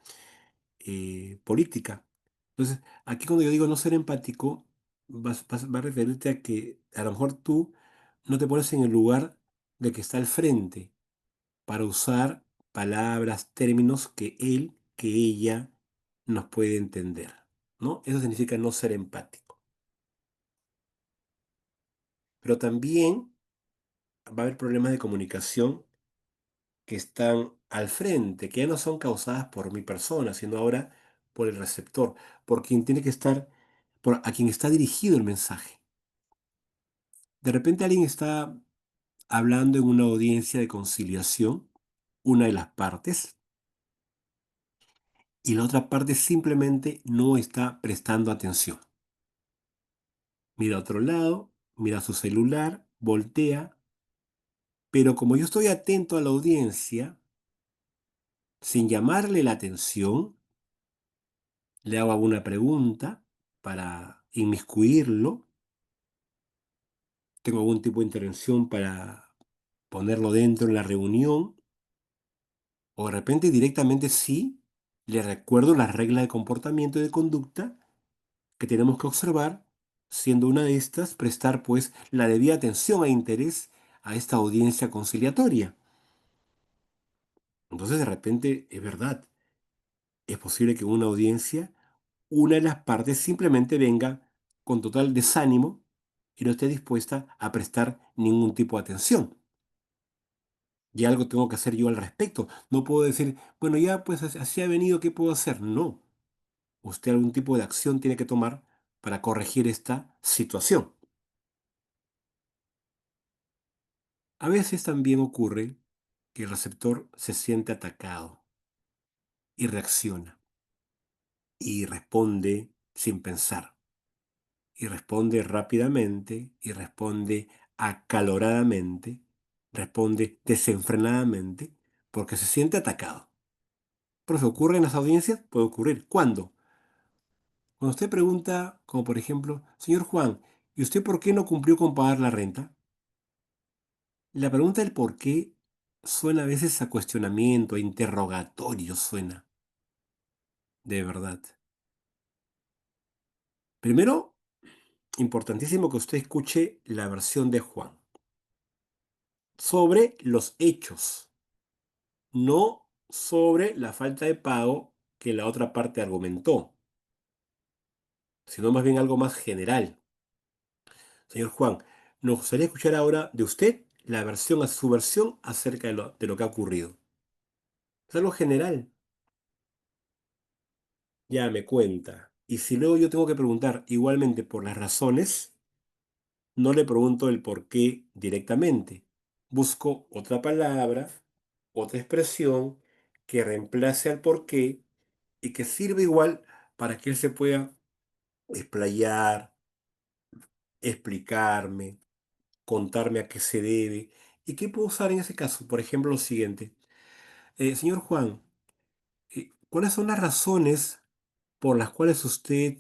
política. Entonces, aquí cuando yo digo no ser empático, va a referirte a que a lo mejor tú no te pones en el lugar de que está al frente para usar palabras, términos que él, que ella nos puede entender, ¿no? Eso significa no ser empático. Pero también va a haber problemas de comunicación que están al frente, que ya no son causadas por mi persona, sino ahora por el receptor, por quien tiene que estar, a quien está dirigido el mensaje. De repente alguien está hablando en una audiencia de conciliación, una de las partes, y la otra parte simplemente no está prestando atención. Mira a otro lado, mira su celular, voltea, pero como yo estoy atento a la audiencia, sin llamarle la atención, le hago alguna pregunta para inmiscuirlo, tengo algún tipo de intervención para ponerlo dentro en la reunión, o de repente directamente sí, le recuerdo las reglas de comportamiento y de conducta que tenemos que observar, siendo una de estas prestar pues la debida atención e interés a esta audiencia conciliatoria. Entonces de repente es verdad, es posible que en una audiencia una de las partes simplemente venga con total desánimo y no esté dispuesta a prestar ningún tipo de atención. Y algo tengo que hacer yo al respecto. No puedo decir, bueno, ya pues así ha venido, ¿qué puedo hacer? No. Usted algún tipo de acción tiene que tomar para corregir esta situación. A veces también ocurre que el receptor se siente atacado y reacciona y responde sin pensar. Y responde rápidamente y responde acaloradamente, responde desenfrenadamente porque se siente atacado. Por eso ocurre en las audiencias, puede ocurrir. ¿Cuándo? Cuando usted pregunta, como por ejemplo, señor Juan, ¿y usted por qué no cumplió con pagar la renta? La pregunta del por qué suena a veces a cuestionamiento, a interrogatorio, suena, de verdad. Primero, importantísimo que usted escuche la versión de Juan sobre los hechos, no sobre la falta de pago que la otra parte argumentó. sino más bien algo más general. Señor Juan, nos gustaría escuchar ahora de usted la versión, a su versión acerca de lo que ha ocurrido. Es algo general, ya me cuenta. Y si luego yo tengo que preguntar igualmente por las razones, no le pregunto el por qué directamente. Busco otra palabra, otra expresión que reemplace al por qué y que sirva igual para que él se pueda explayar, explicarme, contarme a qué se debe y qué puedo usar en ese caso. Por ejemplo, lo siguiente. Señor Juan, ¿cuáles son las razones por las cuales usted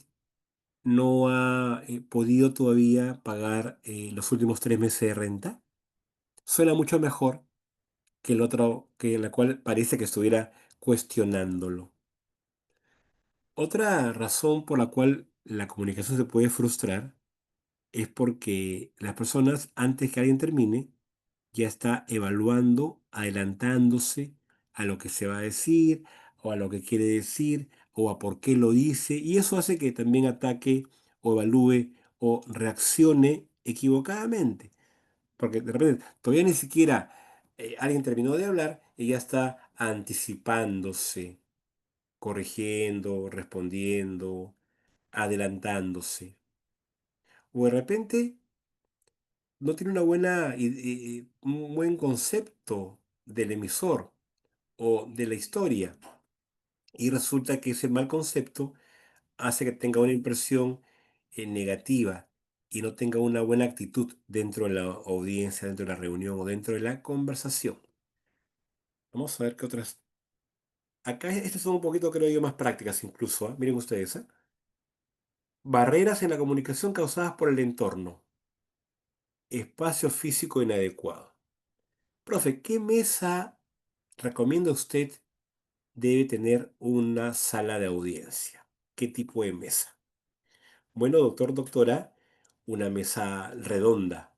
no ha podido todavía pagar los últimos 3 meses de renta? Suena mucho mejor que el otro, que la cual parece que estuviera cuestionándolo. Otra razón por la cual la comunicación se puede frustrar es porque las personas, antes que alguien termine, ya está evaluando, adelantándose a lo que se va a decir, o a lo que quiere decir, o a por qué lo dice, y eso hace que también ataque, o evalúe, o reaccione equivocadamente. Porque de repente todavía ni siquiera alguien terminó de hablar y ya está anticipándose, corrigiendo, respondiendo, adelantándose. O de repente no tiene una buena, un buen concepto del emisor o de la historia. Y resulta que ese mal concepto hace que tenga una impresión negativa y no tenga una buena actitud dentro de la audiencia, dentro de la reunión o dentro de la conversación. Vamos a ver qué otras. Acá estas son un poquito, creo yo, más prácticas incluso. Miren ustedes, ¿eh? Barreras en la comunicación causadas por el entorno. Espacio físico inadecuado. Profe, ¿qué mesa recomienda usted debe tener una sala de audiencia? ¿Qué tipo de mesa? Bueno, doctor, doctora, una mesa redonda.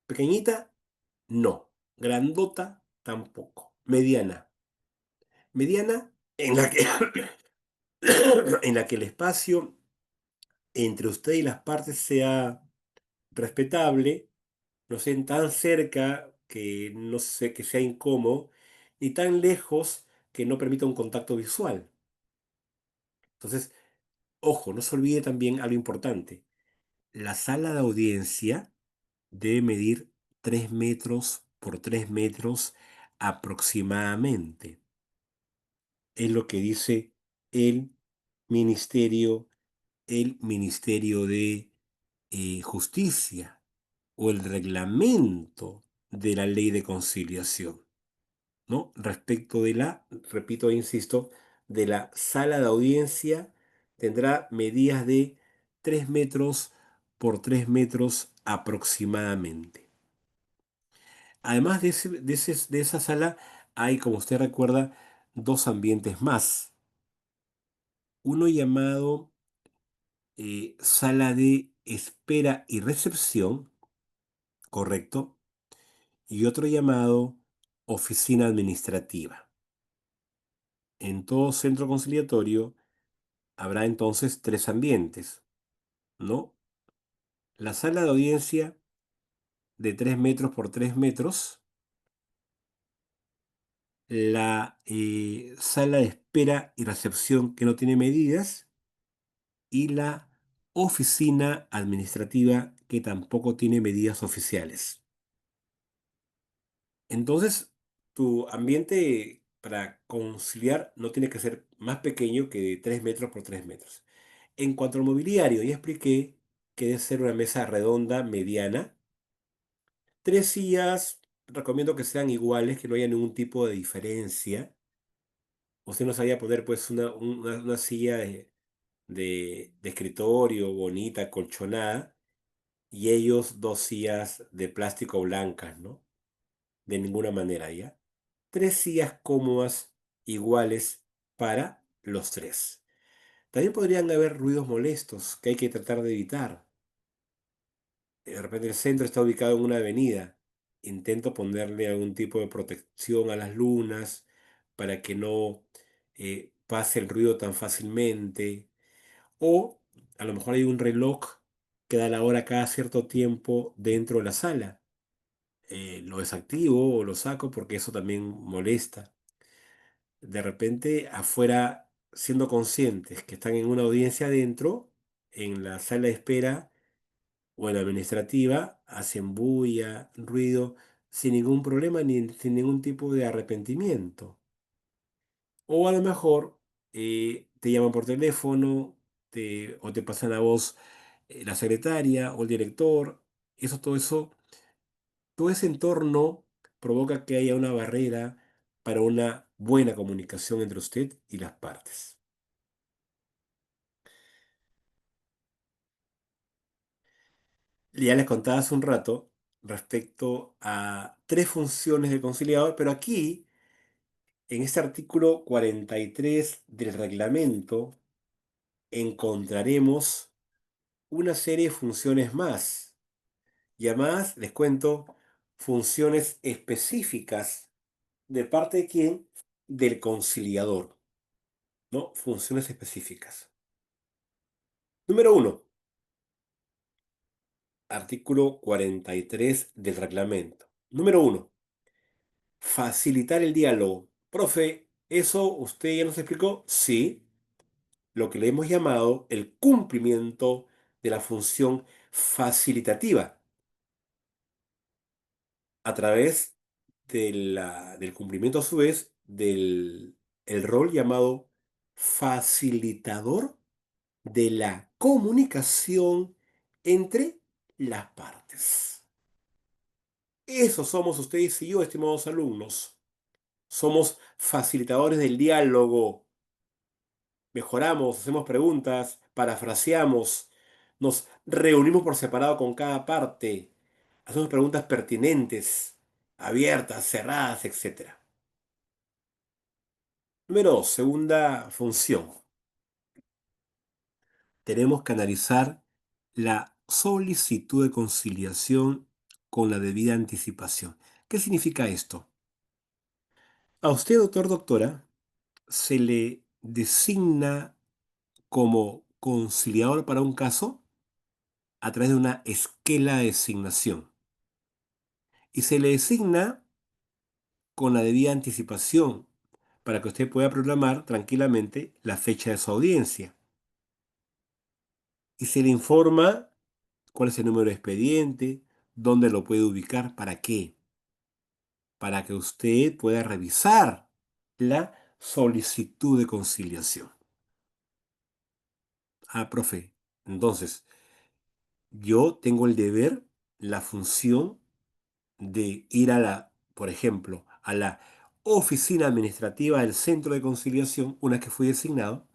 Pequeñita, no. Grandota, tampoco. Mediana. Mediana en la que, en la que el espacio entre usted y las partes sea respetable, no estén tan cerca que no sé, que sea incómodo, y tan lejos que no permita un contacto visual. Entonces, ojo, no se olvide también algo importante. La sala de audiencia debe medir 3 metros por 3 metros aproximadamente. Es lo que dice el ministerio, el Ministerio de Justicia o el reglamento de la ley de conciliación, ¿no? Respecto de la, repito e insisto, de la sala de audiencia, tendrá medidas de 3 metros por 3 metros aproximadamente. Además de esa sala, hay, como usted recuerda, dos ambientes más. Uno llamado sala de espera y recepción, correcto, y otro llamado oficina administrativa. En todo centro conciliatorio habrá entonces tres ambientes, ¿no? La sala de audiencia de 3 metros por 3 metros, la sala de espera y recepción que no tiene medidas y la oficina administrativa que tampoco tiene medidas oficiales. Entonces, tu ambiente para conciliar no tiene que ser más pequeño que de 3 metros por 3 metros. En cuanto al mobiliario, ya expliqué que debe ser una mesa redonda mediana. Tres sillas, recomiendo que sean iguales, que no haya ningún tipo de diferencia. Usted no sabía poner pues una silla de escritorio bonita, colchonada, y ellos dos sillas de plástico blancas, ¿no? De ninguna manera, ¿ya? Tres sillas cómodas iguales para los tres. También podrían haber ruidos molestos que hay que tratar de evitar. De repente el centro está ubicado en una avenida. Intento ponerle algún tipo de protección a las lunas para que no pase el ruido tan fácilmente. O A lo mejor hay un reloj que da la hora cada cierto tiempo dentro de la sala. Lo desactivo o lo saco porque eso también molesta. De repente, afuera, siendo conscientes que están en una audiencia adentro, en la sala de espera o en la administrativa, hacen bulla, ruido, sin ningún problema ni sin ningún tipo de arrepentimiento. O a lo mejor te llaman por teléfono o te pasan a voz la secretaria o el director. Todo ese entorno provoca que haya una barrera para una buena comunicación entre usted y las partes. Ya les contaba hace un rato respecto a tres funciones del conciliador, pero aquí, en este artículo 43 del reglamento, encontraremos una serie de funciones más, llamadas, les cuento, funciones específicas de parte de quién, del conciliador, ¿no? Funciones específicas. Número uno, artículo 43 del reglamento. Número uno, facilitar el diálogo. Profe, ¿eso usted ya nos explicó? Sí, lo que le hemos llamado el cumplimiento de la función facilitativa a través del cumplimiento a su vez del el rol llamado facilitador de la comunicación entre las partes. Eso somos ustedes y yo, estimados alumnos. Somos facilitadores del diálogo. Mejoramos, hacemos preguntas, parafraseamos, nos reunimos por separado con cada parte, hacemos preguntas pertinentes, abiertas, cerradas, etcétera. Número dos, segunda función. Tenemos que analizar la solicitud de conciliación con la debida anticipación. ¿Qué significa esto? A usted, doctor, doctora, se le designa como conciliador para un caso a través de una esquela de designación y se le designa con la debida anticipación para que usted pueda programar tranquilamente la fecha de su audiencia y se le informa cuál es el número de expediente, dónde lo puede ubicar, para qué, para que usted pueda revisar la solicitud de conciliación. Ah, profe, entonces yo tengo el deber, la función de ir a por ejemplo, a la oficina administrativa del centro de conciliación, una que fui designado,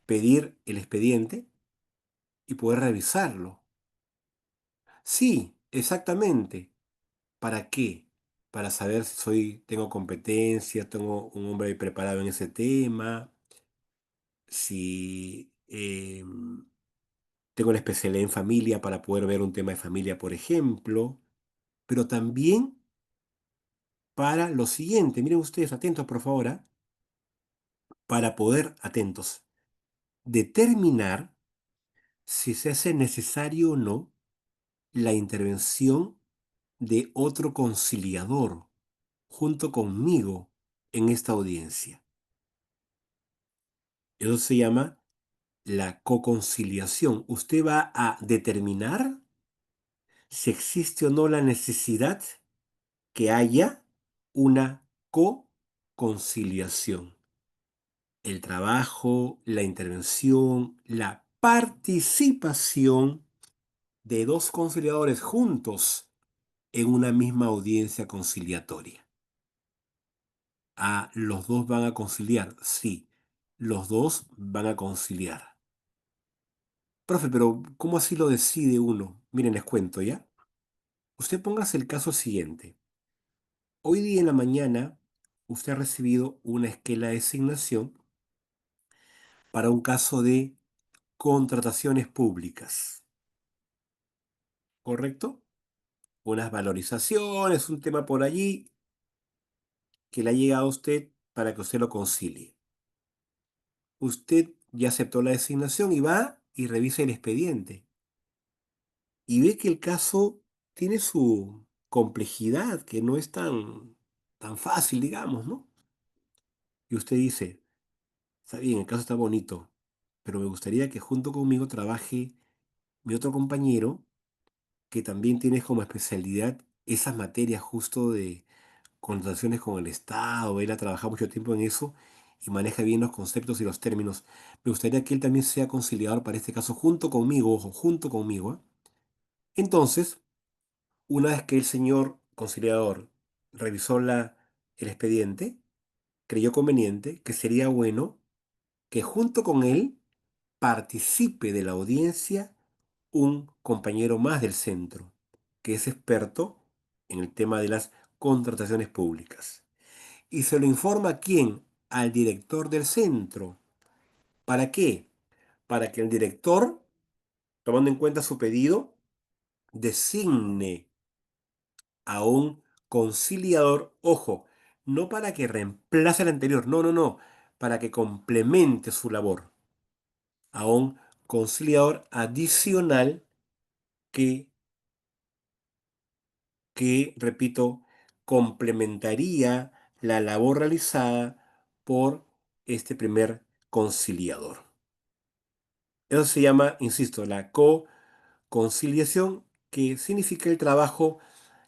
pedir el expediente y poder revisarlo. Sí, exactamente. ¿Para qué? Para saber si tengo competencia, tengo un hombre preparado en ese tema, si tengo la especialidad en familia para poder ver un tema de familia, por ejemplo, pero también para lo siguiente, miren ustedes, atentos por favor, para poder, atentos, determinar si se hace necesario o no la intervención de otro conciliador junto conmigo en esta audiencia. Eso se llama la coconciliación. Usted va a determinar si existe o no la necesidad que haya una coconciliación. El trabajo, la intervención, la participación de dos conciliadores juntos en una misma audiencia conciliatoria. Ah, los dos van a conciliar, sí, los dos van a conciliar. Profe, pero ¿cómo así lo decide uno? Miren, les cuento, ¿ya? Usted póngase el caso siguiente. Hoy día en la mañana, usted ha recibido una esquela de designación para un caso de contrataciones públicas, ¿correcto? Unas valorizaciones, un tema por allí que le ha llegado a usted para que usted lo concilie. Usted ya aceptó la designación y va y revisa el expediente y ve que el caso tiene su complejidad, que no es tan fácil, digamos, ¿no? Y usted dice, está bien, el caso está bonito, pero me gustaría que junto conmigo trabaje mi otro compañero que también tiene como especialidad esas materias justo de conversaciones con el Estado. Él ha trabajado mucho tiempo en eso y maneja bien los conceptos y los términos. Me gustaría que él también sea conciliador para este caso junto conmigo, ojo, junto conmigo, ¿ah? Entonces, una vez que el señor conciliador revisó el expediente, creyó conveniente que sería bueno que junto con él participe de la audiencia un compañero más del centro, que es experto en el tema de las contrataciones públicas. Y se lo informa a quién, al director del centro. ¿Para qué? Para que el director, tomando en cuenta su pedido, designe a un conciliador, ojo, no para que reemplace al anterior, no, no, no, para que complemente su labor, a un conciliador adicional que, repito, complementaría la labor realizada por este primer conciliador. Eso se llama, insisto, la co-conciliación, que significa el trabajo,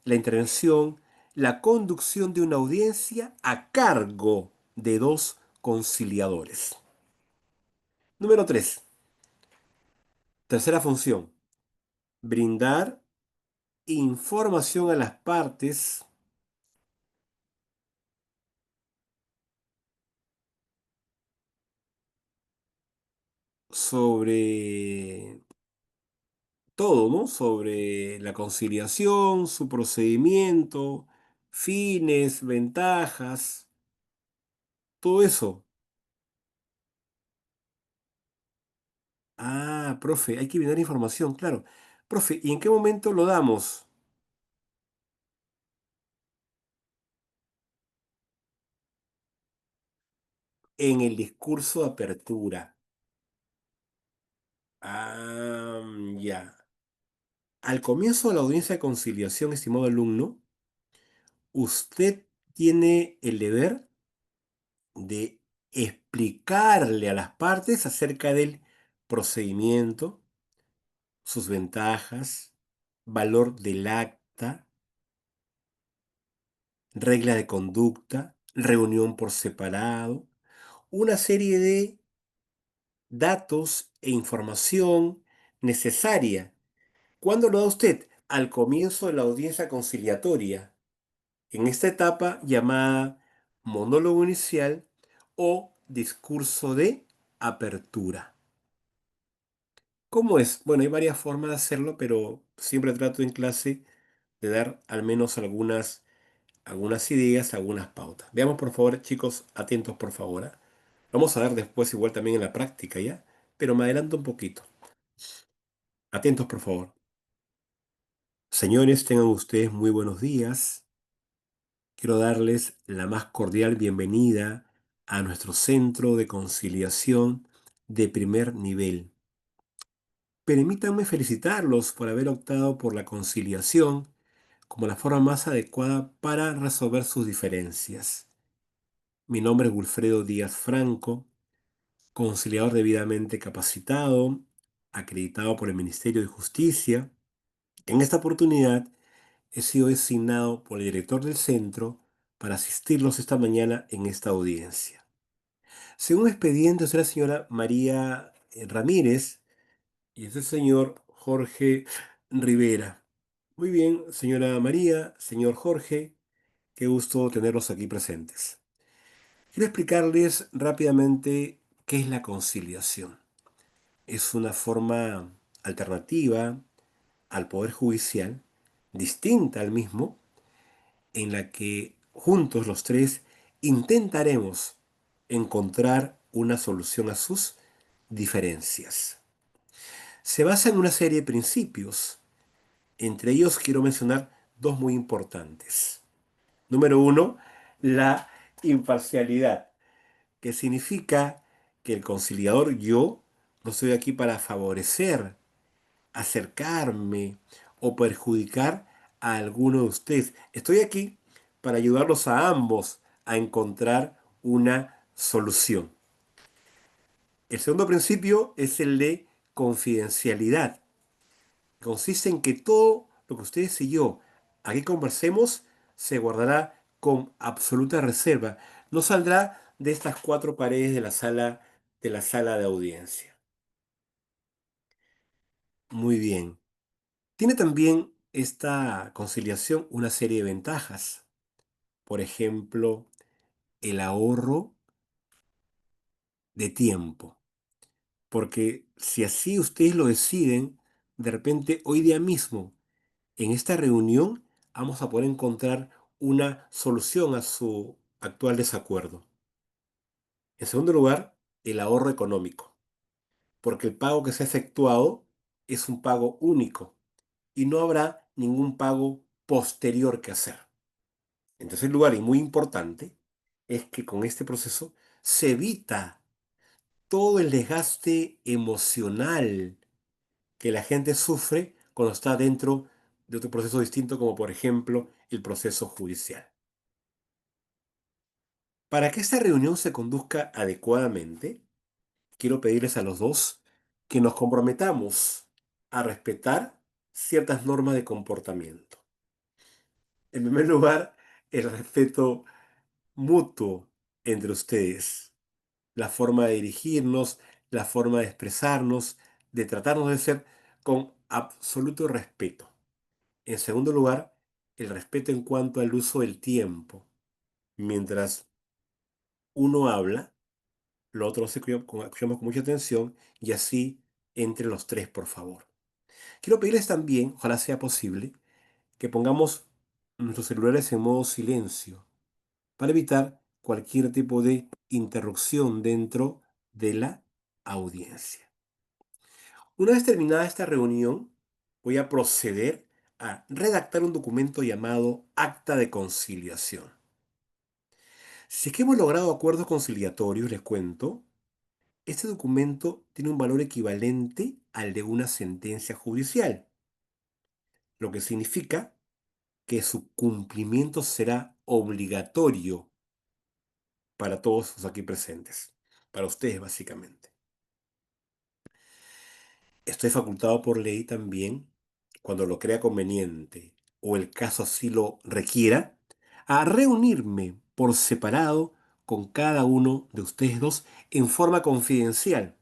la intervención, la conducción de una audiencia a cargo de dos conciliadores. Número 3. Tercera función. Brindar información a las partes sobre todo, ¿no? Sobre la conciliación, su procedimiento, fines, ventajas, todo eso. Ah, profe, hay que brindar información, claro. Profe, ¿y en qué momento lo damos? En el discurso de apertura. Ah, ya. Al comienzo de la audiencia de conciliación, estimado alumno, usted tiene el deber de explicarle a las partes acerca del procedimiento, sus ventajas, valor del acta, regla de conducta, reunión por separado, una serie de datos e información necesaria. ¿Cuándo lo da usted? Al comienzo de la audiencia conciliatoria, en esta etapa llamada monólogo inicial o discurso de apertura. ¿Cómo es? Bueno, hay varias formas de hacerlo, pero siempre trato en clase de dar al menos algunas ideas, algunas pautas. Veamos por favor, chicos, atentos por favor, ¿ah? Vamos a dar después igual también en la práctica, ¿ya? Pero me adelanto un poquito. Atentos por favor. Señores, tengan ustedes muy buenos días. Quiero darles la más cordial bienvenida a nuestro centro de conciliación de primer nivel. Permítanme felicitarlos por haber optado por la conciliación como la forma más adecuada para resolver sus diferencias. Mi nombre es Wilfredo Díaz Franco, conciliador debidamente capacitado, acreditado por el Ministerio de Justicia. En esta oportunidad he sido designado por el director del centro para asistirlos esta mañana en esta audiencia. Según expediente, es la señora María Ramírez y es el señor Jorge Rivera. Muy bien, señora María, señor Jorge, qué gusto tenerlos aquí presentes. Quiero explicarles rápidamente qué es la conciliación. Es una forma alternativa al Poder Judicial, distinta al mismo, en la que juntos los tres intentaremos encontrar una solución a sus diferencias. Se basa en una serie de principios. Entre ellos quiero mencionar dos muy importantes. Número uno, la imparcialidad, que significa que el conciliador, yo, no estoy aquí para favorecer, acercarme o perjudicar a alguno de ustedes. Estoy aquí para ayudarlos a ambos a encontrar una solución. El segundo principio es el de confidencialidad. Consiste en que todo lo que ustedes y yo aquí conversemos se guardará con absoluta reserva. No saldrá de estas cuatro paredes de la sala de audiencia. Muy bien. Tiene también esta conciliación una serie de ventajas. Por ejemplo, el ahorro de tiempo. Porque si así ustedes lo deciden, de repente hoy día mismo, en esta reunión, vamos a poder encontrar una solución a su actual desacuerdo. En segundo lugar, el ahorro económico. Porque el pago que se ha efectuado es un pago único y no habrá ningún pago posterior que hacer. En tercer lugar, y muy importante, es que con este proceso se evita todo el desgaste emocional que la gente sufre cuando está dentro de otro proceso distinto, como por ejemplo el proceso judicial. Para que esta reunión se conduzca adecuadamente, quiero pedirles a los dos que nos comprometamos a respetar ciertas normas de comportamiento. En primer lugar, el respeto mutuo entre ustedes, la forma de dirigirnos, la forma de expresarnos, de tratarnos de ser con absoluto respeto. En segundo lugar, el respeto en cuanto al uso del tiempo. Mientras uno habla, lo otro se escuchamos con mucha atención y así entre los tres, por favor. Quiero pedirles también, ojalá sea posible, que pongamos nuestros celulares en modo silencio para evitar cualquier tipo de interrupción dentro de la audiencia. Una vez terminada esta reunión, voy a proceder a redactar un documento llamado Acta de Conciliación. Si es que hemos logrado acuerdos conciliatorios, les cuento, este documento tiene un valor equivalente al de una sentencia judicial, lo que significa que su cumplimiento será obligatorio para todos los aquí presentes, para ustedes básicamente. Estoy facultado por ley también, cuando lo crea conveniente o el caso así lo requiera, a reunirme por separado con cada uno de ustedes dos en forma confidencial.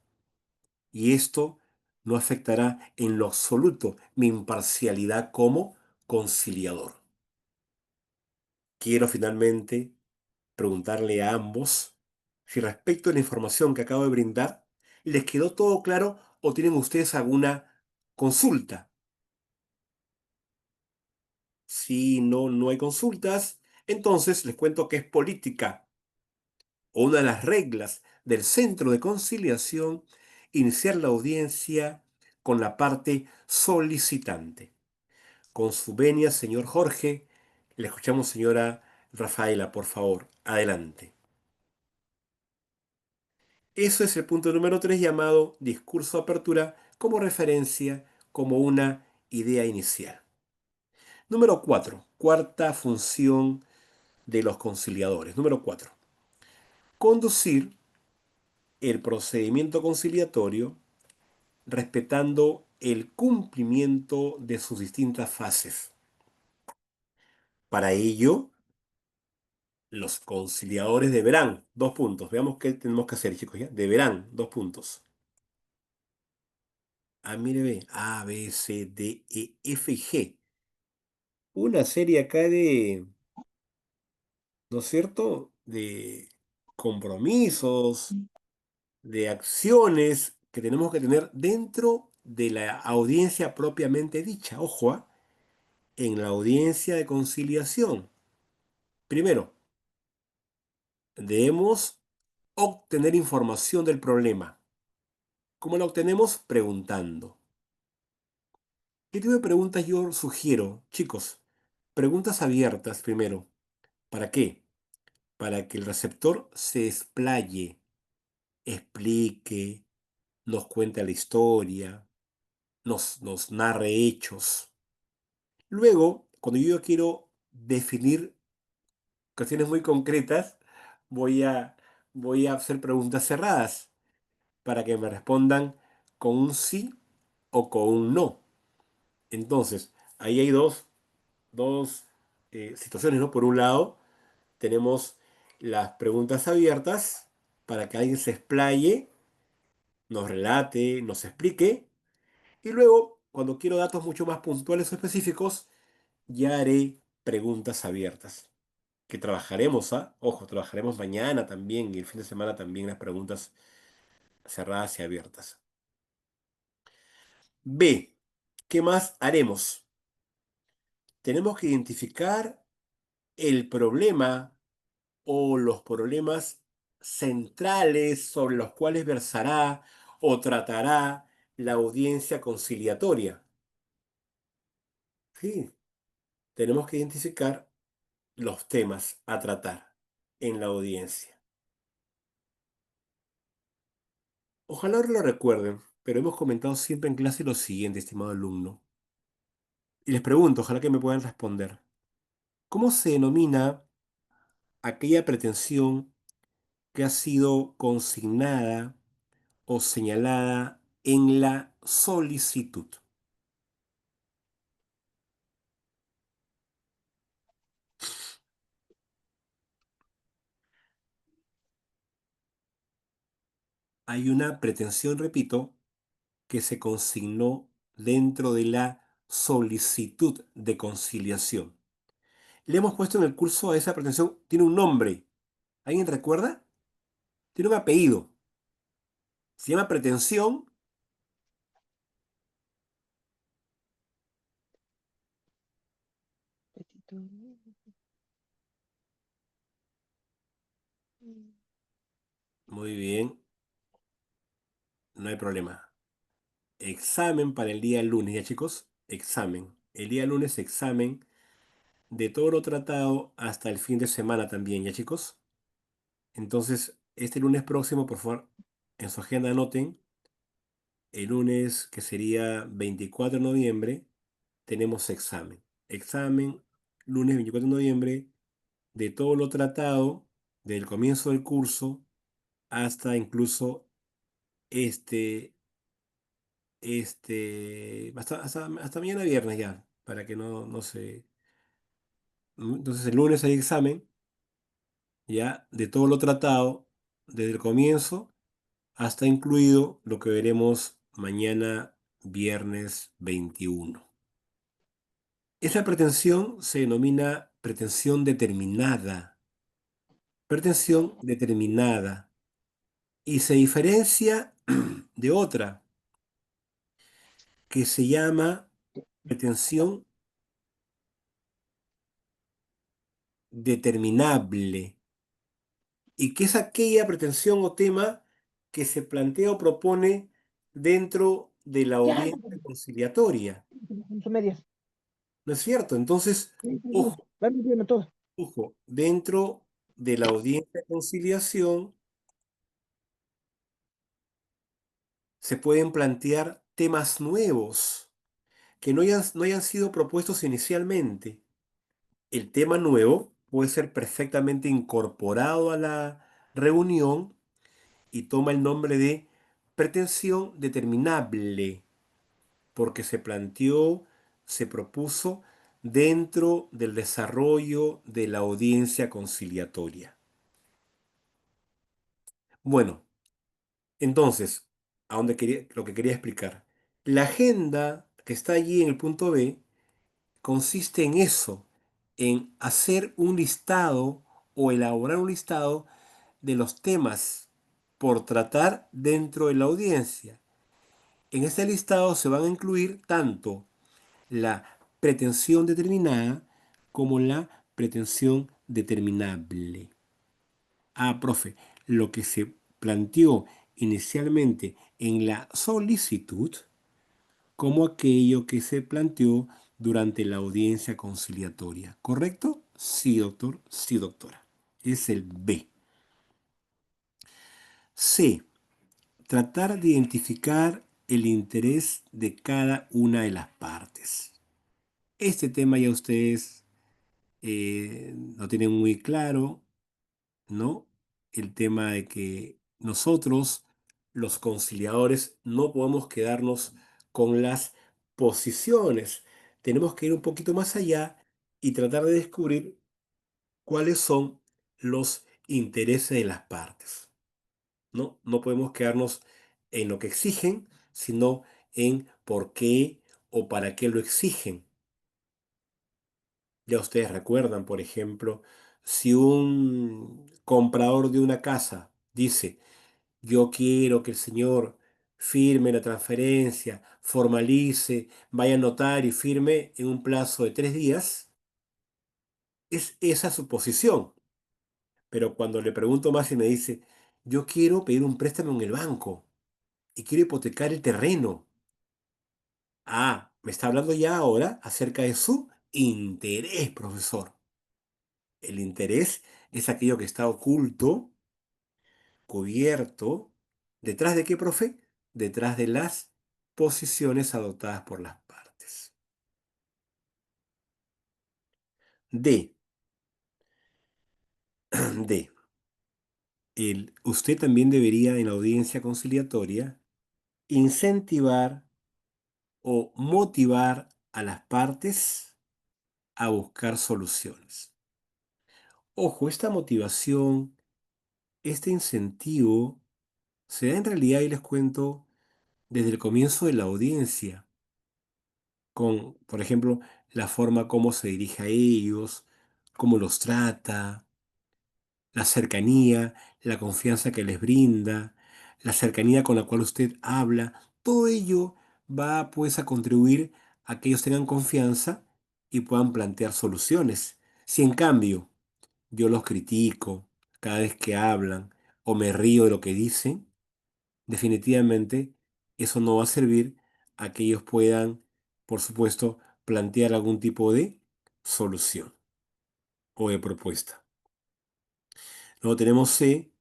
Y esto no afectará en lo absoluto mi imparcialidad como conciliador. Quiero finalmente preguntarle a ambos si respecto a la información que acabo de brindar, ¿les quedó todo claro o tienen ustedes alguna consulta? Si no hay consultas, entonces les cuento que es política o una de las reglas del centro de conciliación iniciar la audiencia con la parte solicitante. Con su venia, señor Jorge, le escuchamos, señora Rafaela, por favor, adelante. Eso es el punto número 3 llamado discurso de apertura como referencia, como una idea inicial. Número 4, cuarta función de los conciliadores. Número 4, conducir el procedimiento conciliatorio respetando el cumplimiento de sus distintas fases. Para ello, los conciliadores deberán, dos puntos, veamos qué tenemos que hacer, chicos, ¿ya? Deberán, dos puntos. Ah, mire, ve, A, B, C, D, E, F y G. Una serie acá de, ¿no es cierto? De compromisos, de acciones que tenemos que tener dentro de la audiencia propiamente dicha. Ojo, ¿ah? En la audiencia de conciliación. Primero, debemos obtener información del problema. ¿Cómo la obtenemos? Preguntando. ¿Qué tipo de preguntas yo sugiero? Chicos, preguntas abiertas primero. ¿Para qué? Para que el receptor se explaye, explique, nos cuente la historia, nos narre hechos. Luego, cuando yo quiero definir cuestiones muy concretas, voy a, voy a hacer preguntas cerradas para que me respondan con un sí o con un no. Entonces, ahí hay dos situaciones, ¿no? Por un lado, tenemos las preguntas abiertas para que alguien se explaye, nos relate, nos explique. Y luego, cuando quiero datos mucho más puntuales o específicos, ya haré preguntas abiertas. Que trabajaremos, ¿ah? Ojo, trabajaremos mañana también y el fin de semana también las preguntas cerradas y abiertas. B. ¿Qué más haremos? Tenemos que identificar el problema o los problemas centrales sobre los cuales versará o tratará la audiencia conciliatoria. Sí, tenemos que identificar los temas a tratar en la audiencia. Ojalá lo recuerden, pero hemos comentado siempre en clase lo siguiente, estimado alumno. Y les pregunto, ojalá que me puedan responder. ¿Cómo se denomina aquella pretensión que ha sido consignada o señalada en la solicitud? Hay una pretensión, repito, que se consignó dentro de la solicitud de conciliación. Le hemos puesto en el curso a esa pretensión, tiene un nombre. ¿Alguien recuerda? Tiene un apellido. Se llama pretensión. Petitorio. Mm. Muy bien, no hay problema. Examen para el día lunes, ¿ya chicos? Examen. El día lunes examen de todo lo tratado hasta el fin de semana también, ¿ya chicos? Entonces, este lunes próximo, por favor, en su agenda anoten, el lunes que sería 24 de noviembre, tenemos examen. Examen, lunes 24 de noviembre, de todo lo tratado, desde el comienzo del curso hasta incluso este, hasta mañana viernes ya, para que no se... Entonces el lunes hay examen, ya, de todo lo tratado, desde el comienzo hasta incluido lo que veremos mañana viernes 21. Esa pretensión se denomina pretensión determinada. Pretensión determinada. Y se diferencia de otra que se llama pretensión determinable. Y que es aquella pretensión o tema que se plantea o propone dentro de la Ya, audiencia conciliatoria. son medias. ¿No es cierto? Entonces, Sí, sí, sí. ojo, Van viendo todo. ojo, dentro de la audiencia de conciliación se pueden plantear temas nuevos que no hayan sido propuestos inicialmente. El tema nuevo puede ser perfectamente incorporado a la reunión y toma el nombre de pretensión determinable, porque se planteó, se propuso dentro del desarrollo de la audiencia conciliatoria. Bueno, entonces, lo que quería explicar. La agenda que está allí en el punto B consiste en eso, en hacer un listado o elaborar un listado de los temas por tratar dentro de la audiencia. En este listado se van a incluir tanto la pretensión determinada como la pretensión determinable. Ah, profe, lo que se planteó inicialmente en la solicitud como aquello que se planteó durante la audiencia conciliatoria. ¿Correcto? Sí, doctor. Sí, doctora. Es el B. C. tratar de identificar el interés de cada una de las partes. Este tema ya ustedes lo tienen muy claro, ¿no? El tema de que nosotros, los conciliadores, no podemos quedarnos con las posiciones. Tenemos que ir un poquito más allá y tratar de descubrir cuáles son los intereses de las partes. ¿No? No podemos quedarnos en lo que exigen, sino en por qué o para qué lo exigen. Ya ustedes recuerdan, por ejemplo, si un comprador de una casa dice, yo quiero que el señor firme la transferencia, formalice, vaya a notar y firme en un plazo de 3 días, es esa su posición. Pero cuando le pregunto más y me dice, yo quiero pedir un préstamo en el banco y quiero hipotecar el terreno. Ah, me está hablando ya ahora acerca de su interés, profesor. El interés es aquello que está oculto, cubierto. ¿Detrás de qué, profe? Detrás de las posiciones adoptadas por las partes. D. D. Usted también debería en la audiencia conciliatoria incentivar o motivar a las partes a buscar soluciones. Ojo, esta motivación, este incentivo se da en realidad, y les cuento, desde el comienzo de la audiencia, con, por ejemplo, la forma como se dirige a ellos, cómo los trata, la cercanía, la confianza que les brinda, la cercanía con la cual usted habla, todo ello va pues a contribuir a que ellos tengan confianza y puedan plantear soluciones. Si en cambio yo los critico cada vez que hablan o me río de lo que dicen, definitivamente eso no va a servir a que ellos puedan, por supuesto, plantear algún tipo de solución o de propuesta. Luego tenemos C,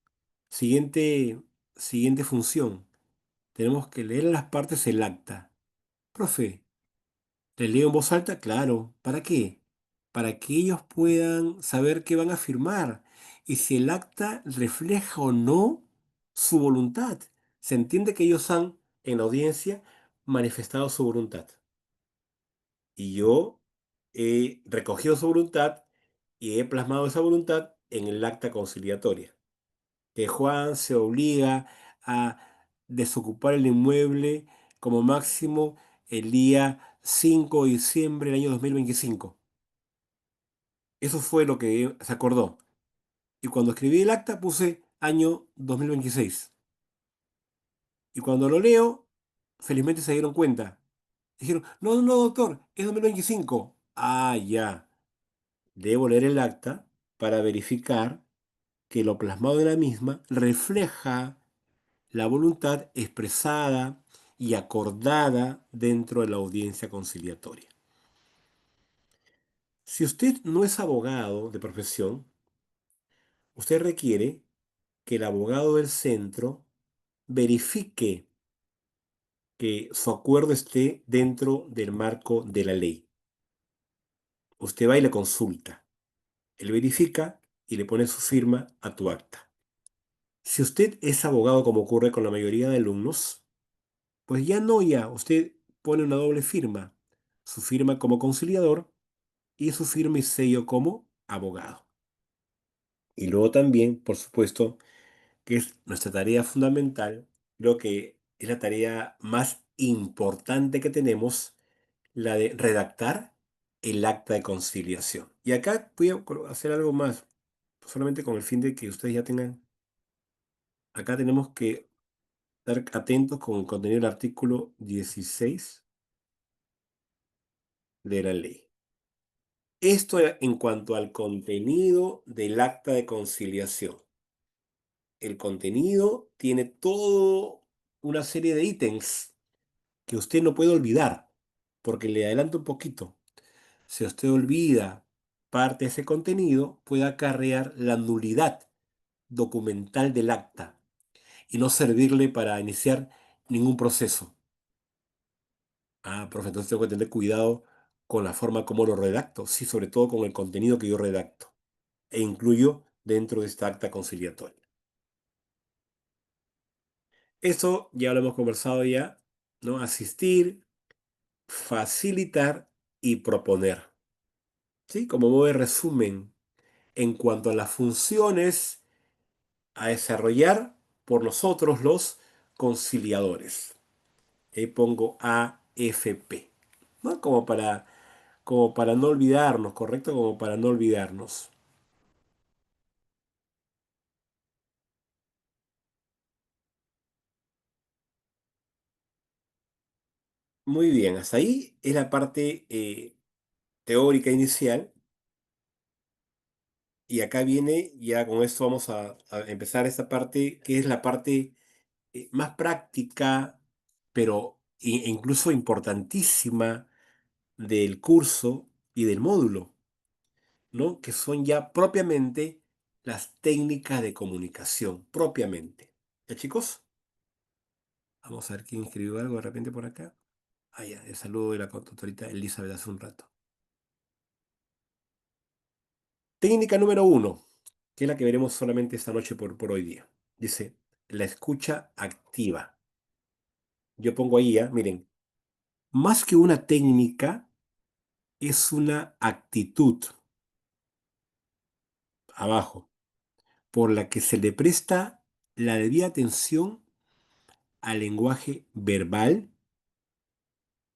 siguiente función. Tenemos que leer en las partes el acta. Profe, ¿les leo en voz alta? Claro. ¿Para qué? Para que ellos puedan saber qué van a firmar y si el acta refleja o no su voluntad. Se entiende que ellos han, en la audiencia, manifestado su voluntad. Y yo he recogido su voluntad y he plasmado esa voluntad en el acta conciliatoria. Que Juan se obliga a desocupar el inmueble como máximo el día 5 de diciembre del año 2025. Eso fue lo que se acordó. Y cuando escribí el acta puse año 2026. Y cuando lo leo, felizmente se dieron cuenta. Dijeron, no, no, no, doctor, es 2025. Ah, ya. Debo leer el acta para verificar que lo plasmado en la misma refleja la voluntad expresada y acordada dentro de la audiencia conciliatoria. Si usted no es abogado de profesión, usted requiere que el abogado del centro verifique que su acuerdo esté dentro del marco de la ley. Usted va y le consulta. Él verifica y le pone su firma a tu acta. Si usted es abogado, como ocurre con la mayoría de alumnos, pues ya no, ya, usted pone una doble firma. Su firma como conciliador y su firma y sello como abogado. Y luego también, por supuesto, que es nuestra tarea fundamental, creo que es la tarea más importante que tenemos, la de redactar el acta de conciliación. Y acá voy a hacer algo más, solamente con el fin de que ustedes ya tengan, acá tenemos que estar atentos con el contenido del artículo 16 de la ley. Esto en cuanto al contenido del acta de conciliación. El contenido tiene toda una serie de ítems que usted no puede olvidar, porque le adelanto un poquito. Si usted olvida parte de ese contenido, puede acarrear la nulidad documental del acta. y no servirle para iniciar ningún proceso. Ah, profe, entonces tengo que tener cuidado con la forma como lo redacto, sí, sobre todo con el contenido que yo redacto e incluyo dentro de esta acta conciliatoria. Eso ya lo hemos conversado ya, ¿no? Asistir, facilitar y proponer, ¿sí? Como modo de resumen en cuanto a las funciones a desarrollar por nosotros los conciliadores. Ahí pongo AFP, ¿no? Como para no olvidarnos, ¿correcto? Como para no olvidarnos. Muy bien, hasta ahí es la parte teórica inicial y acá viene, ya con esto vamos a empezar esta parte que es la parte más práctica, pero incluso importantísima del curso y del módulo, ¿no? Que son ya propiamente las técnicas de comunicación, propiamente. ¿Ya, chicos? Vamos a ver quién escribió algo de repente por acá. Ah, ya, el saludo de la tutorita Elizabeth hace un rato. Técnica número uno, que es la que veremos solamente esta noche por hoy día. Dice, la escucha activa. Yo pongo ahí, ya, miren, más que una técnica, es una actitud, abajo, por la que se le presta la debida atención al lenguaje verbal,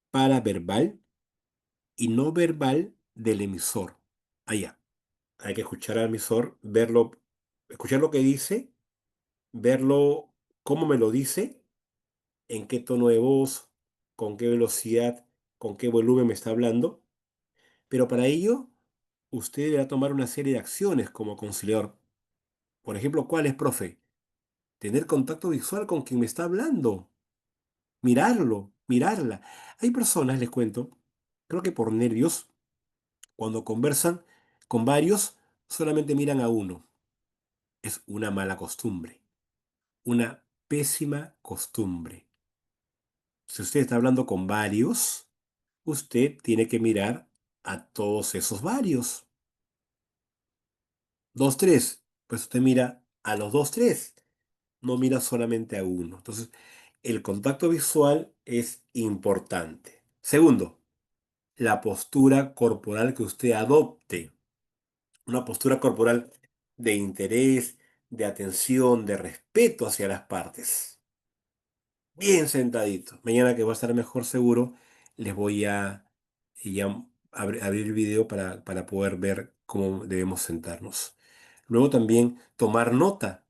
paraverbal y no verbal del emisor. Allá, hay que escuchar al emisor, verlo, escuchar lo que dice, verlo, cómo me lo dice, en qué tono de voz, con qué velocidad, con qué volumen me está hablando. Pero para ello, usted deberá tomar una serie de acciones como conciliador. Por ejemplo, ¿cuál es, profe? Tener contacto visual con quien me está hablando. Mirarlo, mirarla. Hay personas, les cuento, creo que por nervios, cuando conversan con varios, solamente miran a uno. Es una mala costumbre, una pésima costumbre. Si usted está hablando con varios, usted tiene que mirar a todos esos varios. Dos, tres, pues usted mira a los dos, tres, no mira solamente a uno. Entonces, el contacto visual es importante. Segundo, la postura corporal que usted adopte. Una postura corporal de interés, de atención, de respeto hacia las partes. Bien sentadito. Mañana que voy a estar mejor seguro, les voy a, ya abrir el video para poder ver cómo debemos sentarnos. Luego también tomar nota,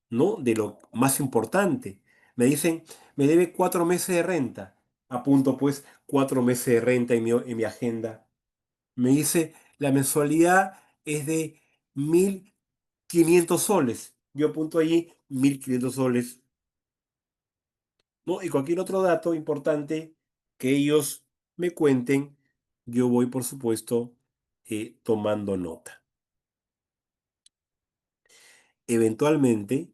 ¿no? De lo más importante. Me dicen, me debe 4 meses de renta. Apunto pues 4 meses de renta en mi agenda. Me dice, la mensualidad es de 1.500 soles. Yo apunto allí 1.500 soles, ¿no? Y cualquier otro dato importante que ellos me cuenten, yo voy, por supuesto, tomando nota. Eventualmente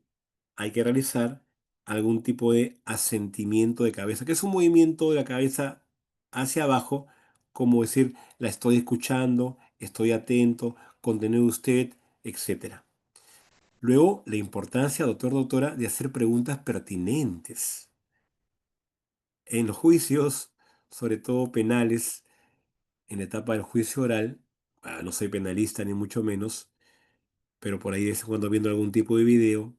hay que realizar algún tipo de asentimiento de cabeza, que es un movimiento de la cabeza hacia abajo, como decir, la estoy escuchando, estoy atento, contenido de usted, etcétera. Luego, la importancia, doctor, doctora, de hacer preguntas pertinentes. En los juicios, sobre todo penales, en la etapa del juicio oral, no soy penalista ni mucho menos, pero por ahí de vez en cuando viendo algún tipo de video,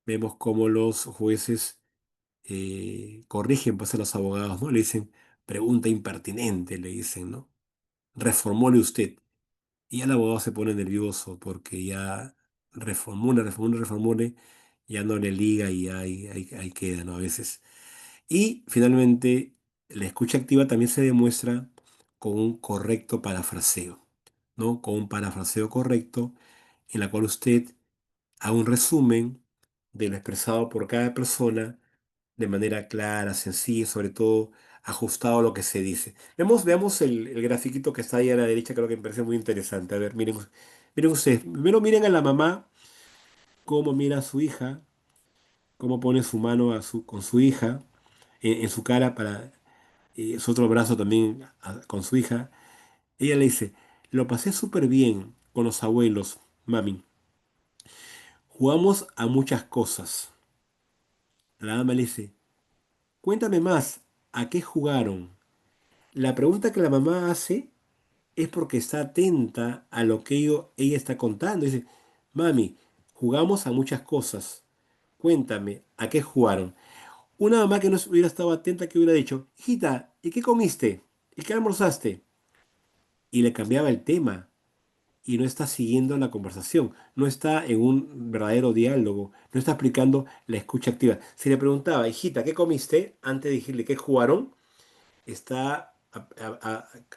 vemos cómo los jueces corrigen pues a los abogados, ¿no? Le dicen, pregunta impertinente, le dicen, ¿no? Reformule usted. Y ya el abogado se pone nervioso porque ya reformule, ya no le liga y ahí queda, ¿no? A veces. Y finalmente, la escucha activa también se demuestra con un correcto parafraseo, ¿no? Con un parafraseo correcto en la cual usted haga un resumen de lo expresado por cada persona de manera clara, sencilla y sobre todo ajustado a lo que se dice. Veamos el grafiquito que está ahí a la derecha, creo que me parece muy interesante. A ver, miren ustedes. Primero miren a la mamá, cómo mira a su hija, cómo pone su mano con su hija en su cara para su otro brazo también con su hija. Ella le dice, lo pasé súper bien con los abuelos, mami. Jugamos a muchas cosas. La dama le dice, cuéntame más, ¿a qué jugaron? La pregunta que la mamá hace es porque está atenta a lo que ella está contando. Dice, mami, jugamos a muchas cosas. Cuéntame, ¿a qué jugaron? Una mamá que no hubiera estado atenta, que hubiera dicho, hijita, ¿y qué comiste? ¿Y qué almorzaste? Y le cambiaba el tema y no está siguiendo la conversación, no está en un verdadero diálogo, no está aplicando la escucha activa. Si le preguntaba, hijita, ¿qué comiste? Antes de decirle qué jugaron, está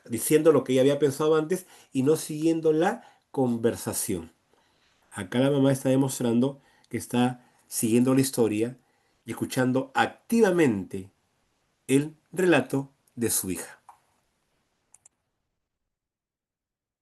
diciendo lo que ella había pensado antes y no siguiendo la conversación. Acá la mamá está demostrando que está siguiendo la historia y escuchando activamente el relato de su hija.